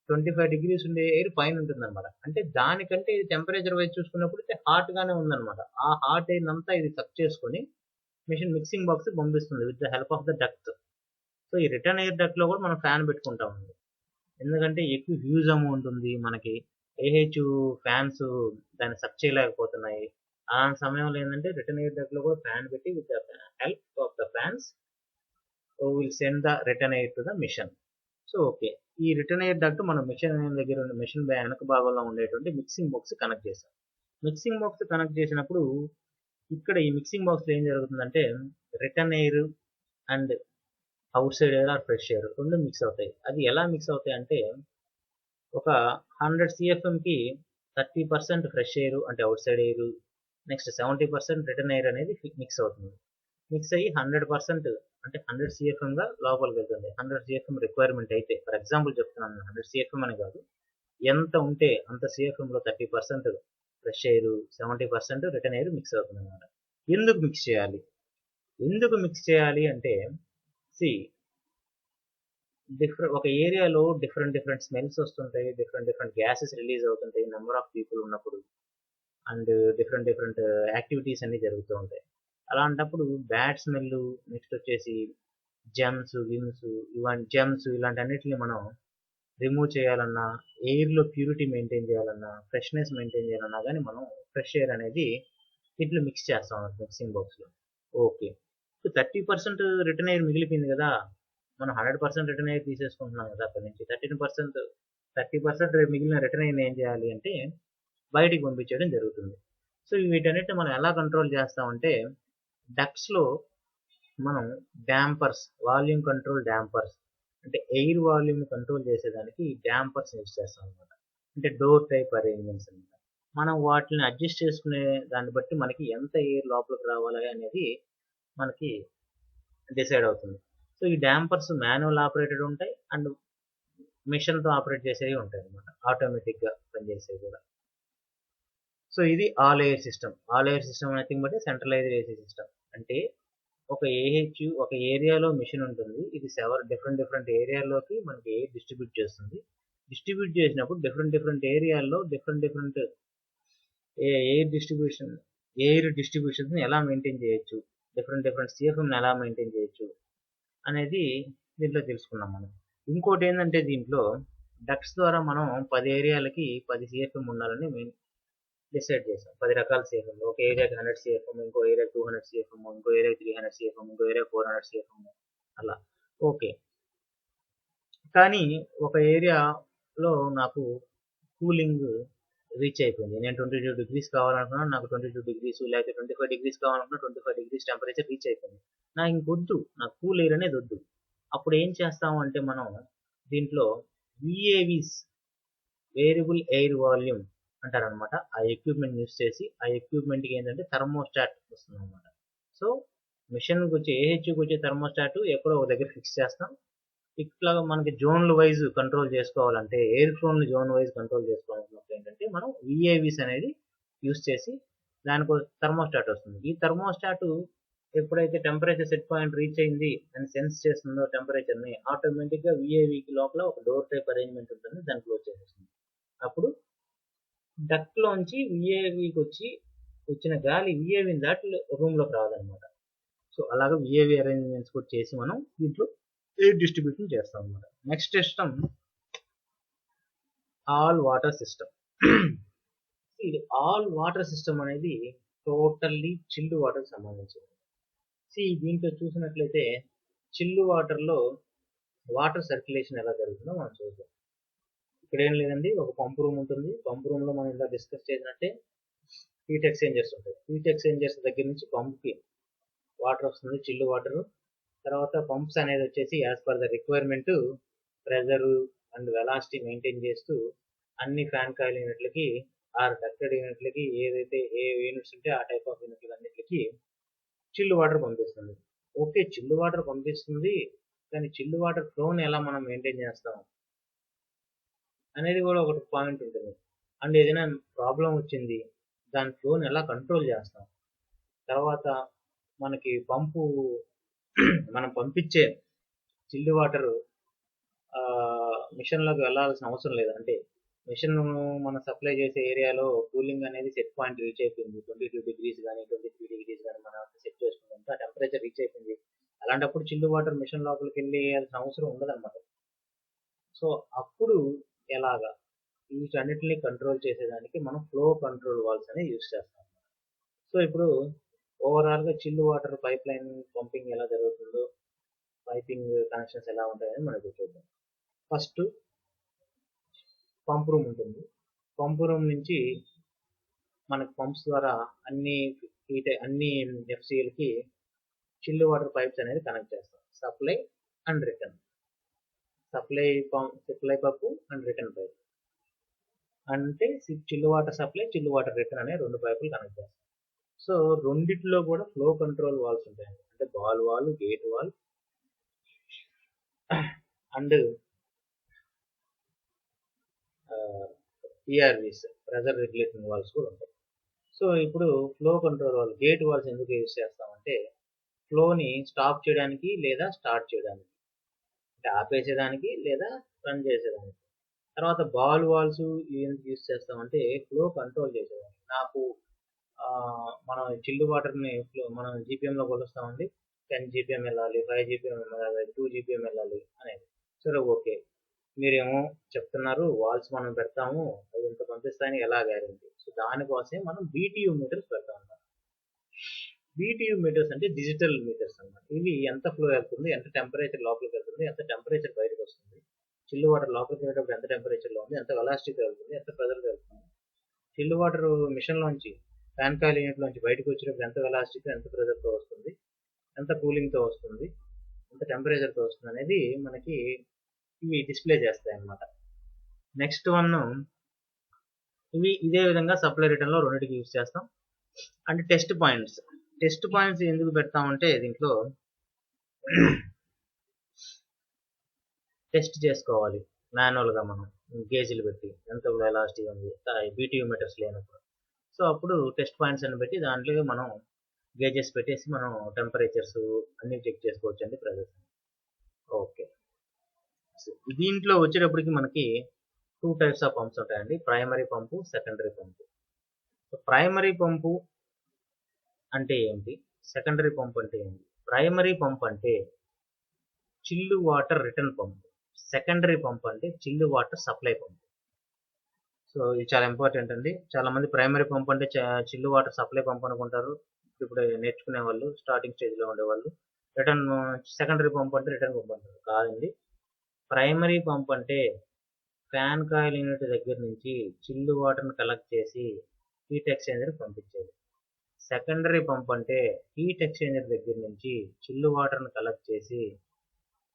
25 డిగ్రీస్ ఉండే ఎయిర్ పైన ఉంటుంది అనమాట. అంటే దానికంటే ఇది టెంపరేచర్ వైజ్ చూసుకున్నప్పుడు హాట్ గానే ఉందన్నమాట. ఆ హాట్ ఎయిర్ అంతా ఇది సక్ చేసుకొని మిషన్ మిక్సింగ్ బాక్స్ పంపిస్తుంది with the help of the duct. So ఈ రిటర్న్ ఎయిర్ డక్ట్ లో కూడా మనం ఫ్యాన్ పెట్టుకుంటామండి, ఎందుకంటే ఎక్కువ హ్యూజ్ అమౌంట్ ఉంది మనకి, ఏహెచ్ ఫ్యాన్స్ దాన్ని సక్ చేయలేకపోతున్నాయి. అలాంటి సమయంలో ఏంటంటే రిటర్న్ ఎయిర్ డక్ట్ లో కూడా ఫ్యాన్ పెట్టి with the help of the fans will send the return air to the machine. So okay, ఈ రిటర్న్ ఎయిర్ డక్ట్ మనం మిషన్ దగ్గర ఉన్న మిషన్ వెనక భాగంలో ఉండేటువంటి మిక్సింగ్ బాక్స్ కనెక్ట్ చేసాం. మిక్సింగ్ బాక్స్ కనెక్ట్ చేసినప్పుడు ఇక్కడ ఈ మిక్సింగ్ బాక్స్ లో ఏం జరుగుతుందంటే return air and outside air or fresh air రెండు మిక్స్ అవుతాయి. అది ఎలా మిక్స్ అవుతాయి అంటే ఒక 100 CFM కి 30% ఫ్రెష్ ఎయిర్ అంటే out side air, next 70% return air అనేది మిక్స్ అవుతుంది. మిక్స్ అయ్యి 100% అంటే 100 CFM గా లోపలికి వెళ్తుంది. 100 CFM రిక్వైర్మెంట్ అయితే, ఫర్ ఎగ్జాంపుల్ చెప్తున్నాను, 100 CFM అని కాదు, ఎంత ఉంటే అంత CFM లో 30% fresh air, 70% return air mix అవుతుంది అనమాట. ఎందుకు మిక్స్ చేయాలి? ఎందుకు మిక్స్ చేయాలి అంటే సి ఒక ఏరియాలో డిఫరెంట్ స్మెల్స్ వస్తుంటాయి, డిఫరెంట్ గ్యాసెస్ రిలీజ్ అవుతుంటాయి నెంబర్ ఆఫ్ పీపుల్ ఉన్నప్పుడు, అండ్ డిఫరెంట్ యాక్టివిటీస్ అన్ని జరుగుతూ ఉంటాయి. అలాంటప్పుడు బ్యాడ్ స్మెల్, నెక్స్ట్ వచ్చేసి జెమ్స్ ఇలాంటి అన్నిటిని మనం రిమూవ్ చేయాలన్నా, ఎయిర్లో ప్యూరిటీ మెయింటైన్ చేయాలన్నా, ఫ్రెష్నెస్ మెయింటైన్ చేయాలన్నా కానీ మనం ఫ్రెష్ ఎయిర్ అనేది ఇట్లా మిక్స్ చేస్తాం మిక్సింగ్ బాక్స్లో. ఓకే, 30% రిటర్న్ ఎయిర్ మిగిలిపోయింది కదా, మనం 100% రిటర్న్ ఎయిర్ తీసేసుకుంటున్నాం కదా, అక్కడి నుంచి 30% మిగిలిన రిటర్న్ ఎయిర్ ఏం చేయాలి అంటే బయటికి పంపించడం జరుగుతుంది. సో వీటన్నిటిని మనం ఎలా కంట్రోల్ చేస్తామంటే డక్ట్స్లో మనం డాంపర్స్, వాల్యూమ్ కంట్రోల్ డాంపర్స్, అంటే ఎయిర్ వాల్యూమ్ కంట్రోల్ చేసేదానికి డాంపర్స్ యూజ్ చేస్తాం అనమాట. అంటే డోర్ టైప్ అరేంజ్మెంట్స్ అనమాట. మనం వాటిని అడ్జస్ట్ చేసుకునే దాన్ని బట్టి మనకి ఎంత ఎయిర్ లోపలికి రావాలి అనేది మనకి డిసైడ్ అవుతుంది. సో ఈ డాంపర్స్ మాన్యువల్ ఆపరేటెడ్ ఉంటాయి అండ్ మిషన్తో ఆపరేట్ చేసేవి ఉంటాయి అనమాట, ఆటోమేటిక్గా పనిచేసేవి కూడా. సో ఇది all air system. All air system nothing but centralised AC system. అంటే ఒక ఒక ఏరియాలో మిషన్ ఉంటుంది, ఇది డిఫరెంట్ ఏరియాలోకి మనకి ఎయిర్ డిస్ట్రిబ్యూట్ చేస్తుంది. డిస్ట్రిబ్యూట్ చేసినప్పుడు డిఫరెంట్ ఏరియాల్లో డిఫరెంట్ ఎయిర్ డిస్ట్రిబ్యూషన్ ఎలా మెయింటైన్ చేయొచ్చు, డిఫరెంట్ CFM ఎలా మెయింటైన్ చేయొచ్చు అనేది దీంట్లో తెలుసుకున్నాం మనం. ఇంకోటి ఏంటంటే దీంట్లో డక్ట్స్ ద్వారా మనం 10 ఏరియాలకి 10 CFM ఉండాలని డిసైడ్ చేసాం. 10 రకాల CFM, ఒక ఏరియాకి 100 CFM, ఇంకో ఏరియాకి 200 CFM, ఇంకో ఏరియాకి 300 CFM, ఇంకో ఏరియా 400 CFM అలా. ఓకే, కానీ ఒక ఏరియాలో నాకు కూలింగ్ రీచ్ అయిపోయింది, నేను 22 degrees కావాలనుకున్నాను, నాకు 22 degrees లేకపోతే 25 degrees కావాలనుకున్నా 25 degrees టెంపరేచర్ రీచ్ అయిపోయింది. నాకు ఇంకొద్దు, నాకు కూల్ ఎయిర్ అనేది వద్దు. అప్పుడు ఏం చేస్తాము అంటే మనం దీంట్లో VAVs, వేరియబుల్ ఎయిర్ వాల్యూమ్ అంటారనమాట. ఆ ఎక్విప్మెంట్ యూస్ చేసి ఆ ఎక్విప్మెంట్కి ఏంటంటే థర్మోస్టాట్ వస్తుంది అనమాట. సో మిషన్కి వచ్చే AHUకి వచ్చే థర్మోస్టాట్ ఎక్కడో ఒక దగ్గర ఫిక్స్ చేస్తాం. ఇట్లా మనకి జోన్ల వైజ్ కంట్రోల్ చేసుకోవాలంటే, ఎయిర్ ఫ్లోని జోన్ వైజ్ కంట్రోల్ చేసుకోవాలనుకున్నప్పుడు ఏంటంటే మనం VAVs అనేది యూస్ చేసి దానికి థర్మోస్టాట్ వస్తుంది. ఈ థర్మోస్టాట్ ఎప్పుడైతే టెంపరేచర్ సెట్ పాయింట్ రీచ్ అయింది అని సెన్స్ చేస్తుందో టెంపరేచర్ని, ఆటోమేటిక్గా VAVకి లోపల ఒక డోర్ టైప్ అరేంజ్మెంట్ ఉంటుంది, దాన్ని క్లోజ్ చేసేస్తుంది. అప్పుడు డక్ట్లోంచి VAVకి వచ్చిన గాలి VAVని దాటి రూమ్లోకి రావాలన్నమాట. సో అలాగే VAV అరేంజ్మెంట్స్ కూడా చేసి మనం దీంట్లో ఎయిర్ డిస్ట్రిబ్యూషన్ చేస్తాం అనమాట. Next system all water system. ఇది ఆల్ వాటర్ సిస్టమ్ అనేది టోటల్లీ చిల్డ్ వాటర్ సంబంధించింది. దీంట్లో చూసినట్లయితే చిల్డ్ వాటర్లో వాటర్ సర్క్యులేషన్ ఎలా జరుగుతుందో మనం చూద్దాం. ఇక్కడ ఏం లేదండి, ఒక పంప్ రూమ్ ఉంటుంది. పంప్ రూమ్లో మనం ఇలా డిస్కస్ చేసినట్టే హీట్ ఎక్స్చేంజర్స్ ఉంటాయి. హీట్ ఎక్స్చేంజర్స్ దగ్గర నుంచి పంప్కి వాటర్ వస్తుంది, చిల్డ్ వాటర్. తర్వాత పంప్స్ అనేది వచ్చేసి as per the requirement pressure and velocity maintain చేస్తూ అన్ని ఫ్యాన్ కాయిల్ యూనిట్లకి ఆర్ డక్టెడ్ యూనిట్లకి ఏదైతే ఏ యూనిట్స్ ఉంటే ఆ టైప్ ఆఫ్ యూనిట్లు అన్నిటికి చిల్డ్ వాటర్ పంపిస్తుంది. ఓకే, చిల్డ్ వాటర్ పంపిస్తుంది, కానీ చిల్డ్ వాటర్ ఫ్లోని ఎలా మనం మెయింటైన్ చేస్తాం అనేది కూడా ఒకటి పాయింట్ ఉంటుంది. అండ్ ఏదైనా ప్రాబ్లం వచ్చింది, దాని ఫ్లోని ఎలా కంట్రోల్ చేస్తాం. తర్వాత మనకి మనం పంపించే చిల్డ్ వాటర్ మిషన్లోకి వెళ్ళాల్సిన అవసరం లేదు. అంటే మిషన్ మనం సప్లై చేసే ఏరియాలో కూలింగ్ అనేది సెట్ పాయింట్ రీచ్ అయిపోయింది, 22 degrees కానీ 23 degrees కానీ మనం సెట్ చేసుకుంటే ఆ టెంపరేచర్ రీచ్ అయిపోయింది. అలాంటప్పుడు చిల్డ్ వాటర్ మిషన్ లోపలికి వెళ్ళాల్సిన అవసరం ఉండదన్నమాట. సో అప్పుడు ఎలాగా వీటన్నిటిని కంట్రోల్ చేసేదానికి మనం ఫ్లో కంట్రోల్ వాల్వ్స్ అనేది యూజ్ చేస్తాం. సో ఇప్పుడు ఓవరాల్గా chilled water pipe line pumping ఎలా జరుగుతుందో, పైపింగ్ కనెక్షన్స్ ఎలా ఉంటాయని మనకు చూద్దాం. ఫస్ట్ పంప్ రూమ్ ఉంటుంది. పంప్ రూమ్ నుంచి మనకు పంప్స్ ద్వారా అన్ని ఎఫ్సిఎల్కి చిల్డ్ వాటర్ పైప్స్ అనేది కనెక్ట్ చేస్తాం. Supply and return, supply pump and return pipe అంటే chilled water supply, chilled water return అనే 2 పైపులు కనెక్ట్ చేస్తాం. సో రెండిట్లో కూడా ఫ్లో కంట్రోల్ వాల్స్ ఉంటాయండి. అంటే ball valve, gate valve and PRVs, pressure regulating valves కూడా ఉంటాయి. సో ఇప్పుడు flow control valve, gate valves ఎందుకు యూజ్ చేస్తామంటే ఫ్లోని స్టాప్ చేయడానికి లేదా స్టార్ట్ చేయడానికి, అంటే ఆపేసేదానికి లేదా రన్ చేసేదానికి. తర్వాత బాల్ వాల్స్ ఎందుకు యూజ్ చేస్తామంటే ఫ్లో కంట్రోల్ చేసేదానికి. నాకు మనం చిల్డ్ వాటర్ని మనం జీపీఎంలో కొలుస్తామండి. 10 జీపీఎం వెళ్ళాలి, 5 జీపీఎం వెళ్ళాలి, 2 జీపీఎం వెళ్ళాలి అనేది. సరే ఓకే, మీరేమో చెప్తున్నారు వాల్స్ మనం పెడతాము, అవి ఇంత పంపిస్తాయని ఎలా గ్యారెంటీ? సో దానికోసమే మనం బీటీయూ మీటర్స్ పెడతాం అన్నమాట. బీటీయూ మీటర్స్ అంటే డిజిటల్ మీటర్స్ అన్నమాట. ఇవి ఎంత ఫ్లో వెళ్తుంది, ఎంత టెంపరేచర్ లోపలికి వెళ్తుంది, ఎంత టెంపరేచర్ బయటకు వస్తుంది, చిల్డ్ వాటర్ లోపలికి వెళ్ళేటప్పుడు ఎంత టెంపరేచర్లో ఉంది, ఎంత వెలాసిటీతో వెళ్తుంది, ఎంత ప్రెజర్తో వెళ్తుంది, చిల్డ్ వాటర్ మిషన్లోంచి ఫ్యాన్ కాయిల్ యూనిట్లోంచి బయటకు వచ్చేటప్పుడు ఎంత వెలాసిటీతో, ఎంత ప్రెజర్తో వస్తుంది, ఎంత కూలింగ్తో వస్తుంది, ఎంత టెంపరేచర్తో వస్తుంది అనేది మనకి ఇవి డిస్ప్లే చేస్తాయి అన్నమాట. నెక్స్ట్ వన్, ఇవి ఇదే విధంగా సప్లై రిటర్న్లో రెండింటికి యూజ్ చేస్తాం. అంటే టెస్ట్ పాయింట్స్. టెస్ట్ పాయింట్స్ ఎందుకు పెడతామంటే దీంట్లో టెస్ట్ చేసుకోవాలి మాన్యువల్గా మనం గేజ్లు పెట్టి ఎంత వెలాసిటీ ఉంది బీటీయూ మీటర్స్ లేనప్పుడు. సో అప్పుడు టెస్ట్ పాయింట్స్ అని పెట్టి దాంట్లో మనం గేజెస్ పెట్టేసి మనం టెంపరేచర్స్ అన్ని చెక్ చేసుకోవచ్చు అండి, ప్రెజర్స్. ఓకే, దీంట్లో వచ్చేటప్పటికి మనకి 2 టైప్స్ ఆఫ్ పంప్స్ ఉంటాయండి, primary pump, secondary pump. Primary pump అంటే ఏంటి, సెకండరీ పంప్ అంటే ఏంటి? ప్రైమరీ పంప్ అంటే chilled water return pump, secondary pump అంటే chilled water supply pump. So ఇది చాలా ఇంపార్టెంట్ అండి. చాలా మంది ప్రైమరీ పంప్ అంటే చిల్డ్ వాటర్ సప్లై పంప్ అనుకుంటారు. ఇప్పుడు నేర్చుకునే వాళ్ళు, స్టార్టింగ్ స్టేజ్లో ఉండేవాళ్ళు. రిటర్న్ సెకండరీ పంప్ అంటే రిటర్న్ పంప్ అంటారు. కాదండి, ప్రైమరీ పంప్ అంటే ఫ్యాన్ కాయిల్ యూనిట్ దగ్గర నుంచి చిల్డ్ వాటర్ని కలెక్ట్ చేసి హీట్ ఎక్స్చేంజర్కి పంపించేది. సెకండరీ పంప్ అంటే హీట్ ఎక్స్చేంజర్ దగ్గర నుంచి చిల్డ్ వాటర్ని కలెక్ట్ చేసి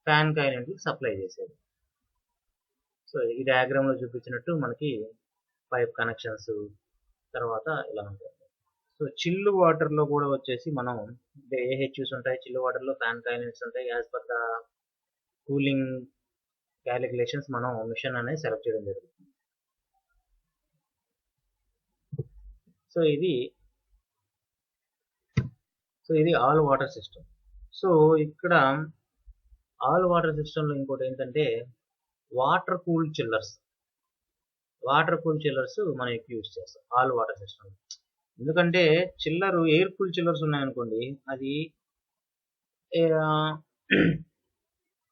ఫ్యాన్ కాయిల్ యూనిట్కి సప్లై చేసేది. సో ఈ డయాగ్రామ్లో చూపించినట్టు మనకి పైప్ కనెక్షన్స్ తర్వాత ఇలా ఉంటాయి. సో చిల్డ్ వాటర్లో కూడా వచ్చేసి మనం ఏహెచ్యూస్ ఉంటాయి, చిల్డ్ వాటర్లో ఫ్యాన్ కాయిల్ యూనిట్స్ ఉంటాయి. As per the cooling calculations మనం మిషన్ అనేది సెలెక్ట్ చేయడం జరుగుతుంది. సో ఇది ఆల్ వాటర్ సిస్టమ్. సో ఇక్కడ ఆల్ వాటర్ సిస్టంలో ఇంకోటి ఏంటంటే water cool chillers. Water cool chillers మనం ఎక్కువ యూజ్ చేస్తాం ఆల్ వాటర్ సిస్టమ్. ఎందుకంటే ఎయిర్ కూల్ చిల్లర్స్ ఉన్నాయనుకోండి, అది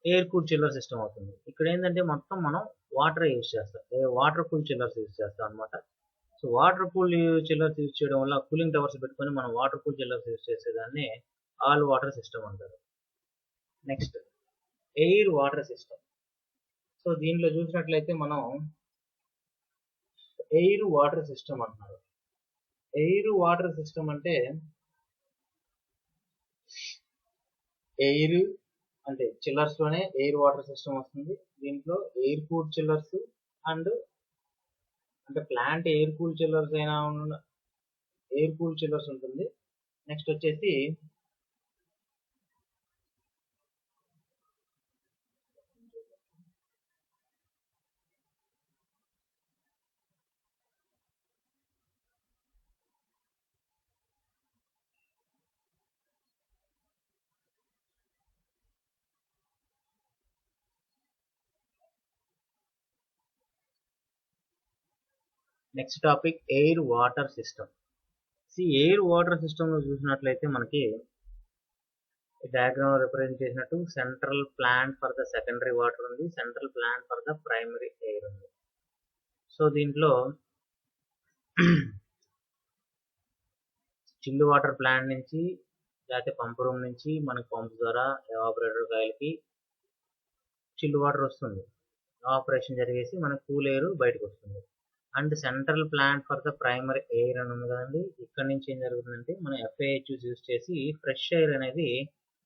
ఎయిర్ కూల్ చిల్లర్ సిస్టమ్ అవుతుంది. ఇక్కడ ఏంటంటే మొత్తం మనం వాటర్ యూజ్ చేస్తాం, వాటర్ కూల్ చిల్లర్స్ యూజ్ చేస్తాం అనమాట. So water cool chillers use చేయడం వల్ల కూలింగ్ టవర్స్ పెట్టుకొని మనం వాటర్ కూల్ చిల్లర్స్ యూజ్ చేసేదాన్ని ఆల్ వాటర్ సిస్టమ్ అంటారు. Next air water system. So దీంట్లో చూసినట్లయితే మనం ఎయిర్ వాటర్ సిస్టమ్ అంటున్నారు. ఎయిర్ వాటర్ సిస్టమ్ అంటే ఎయిర్ అంటే చిల్లర్స్ లోనే ఎయిర్ వాటర్ సిస్టమ్ వస్తుంది. దీంట్లో ఎయిర్ కూల్ చిల్లర్స్ అండ్ అంటే ప్లాంట్ ఎయిర్ కూల్ చిల్లర్స్ అయినా ఎయిర్ కూల్ చిల్లర్స్ ఉంటుంది. నెక్స్ట్ వచ్చేసి next topic air water system. Air water system లో చూసినట్లయితే మనకి డయాగ్రామ్ రిప్రజెంట్ చేసినట్టు central plant for the secondary water ఉంది, central plant for the primary air ఉంది. సో దీంట్లో చిల్డ్ వాటర్ ప్లాంట్ నుంచి లేకపోతే పంప్ రూమ్ నుంచి మనకి పంప్ ద్వారా ఎవాపరేటర్ కాయలకి చిల్డ్ వాటర్ వస్తుంది. ఆపరేషన్ జరిగేసి మనకు కూల్ ఎయిర్ బయటకు వస్తుంది. And central plant for the primary air అని ఉంది కదండి, ఇక్కడ నుంచి ఏం జరుగుతుందంటే మనం FAHUs యూజ్ చేసి ఫ్రెష్ ఎయిర్ అనేది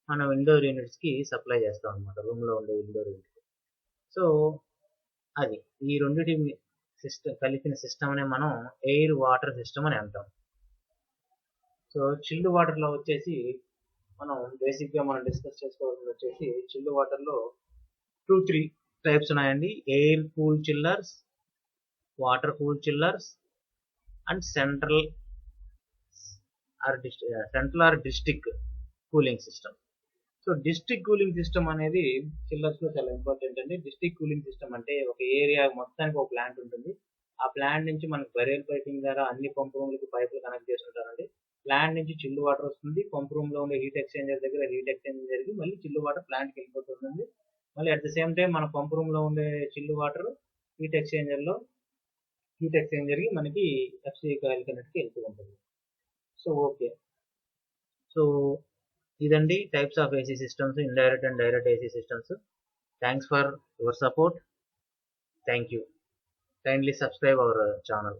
మనం ఇండోర్ యూనిట్స్కి సప్లై చేస్తాం అనమాట, రూమ్లో ఉండే ఇండోర్ యూనిట్. సో అది ఈ రెండింటి సిస్టమ్ కలిపిన సిస్టమ్నే మనం ఎయిర్ వాటర్ సిస్టమ్ అని అంటాం. సో చిల్డ్ వాటర్లో వచ్చేసి మనం బేసిక్గా మనం డిస్కస్ చేసుకోవాల్సింది వచ్చేసి చిల్డ్ వాటర్లో 2-3 టైప్స్ ఉన్నాయండి. Air cool chillers, water cool chillers and central or district cooling system. So district cooling system అనేది చిల్లర్స్ లో చాలా ఇంపార్టెంట్ అండి. డిస్ట్రిక్ట్ కూలింగ్ సిస్టమ్ అంటే ఒక ఏరియా మొత్తానికి ఒక ప్లాంట్ ఉంటుంది. ఆ ప్లాంట్ నుంచి మనకు బెరియల్ పైపింగ్ ద్వారా అన్ని పంప్ రూమ్లకి పైపులు కనెక్ట్ చేసి ఉంటారండి. ప్లాంట్ నుంచి చిల్లు వాటర్ వస్తుంది, పంప్ రూమ్ లో ఉండే హీట్ ఎక్స్చేంజర్ దగ్గర హీట్ ఎక్స్చేంజర్ జరిగి మళ్ళీ చిల్లు వాటర్ ప్లాంట్కి వెళ్ళిపోతుంది. మళ్ళీ అట్ ద సేమ్ టైం మన పంప్ రూమ్ లో ఉండే చిల్లు వాటర్ హీట్ ఎక్స్చేంజర్ కి మనకి FCA కాయిల్ కనెక్ట్కి వెళ్తూ ఉంటుంది. సో ఓకే, సో ఇదండి types of AC systems, indirect and direct AC systems. Thanks for your support. Thank you. Kindly subscribe our channel.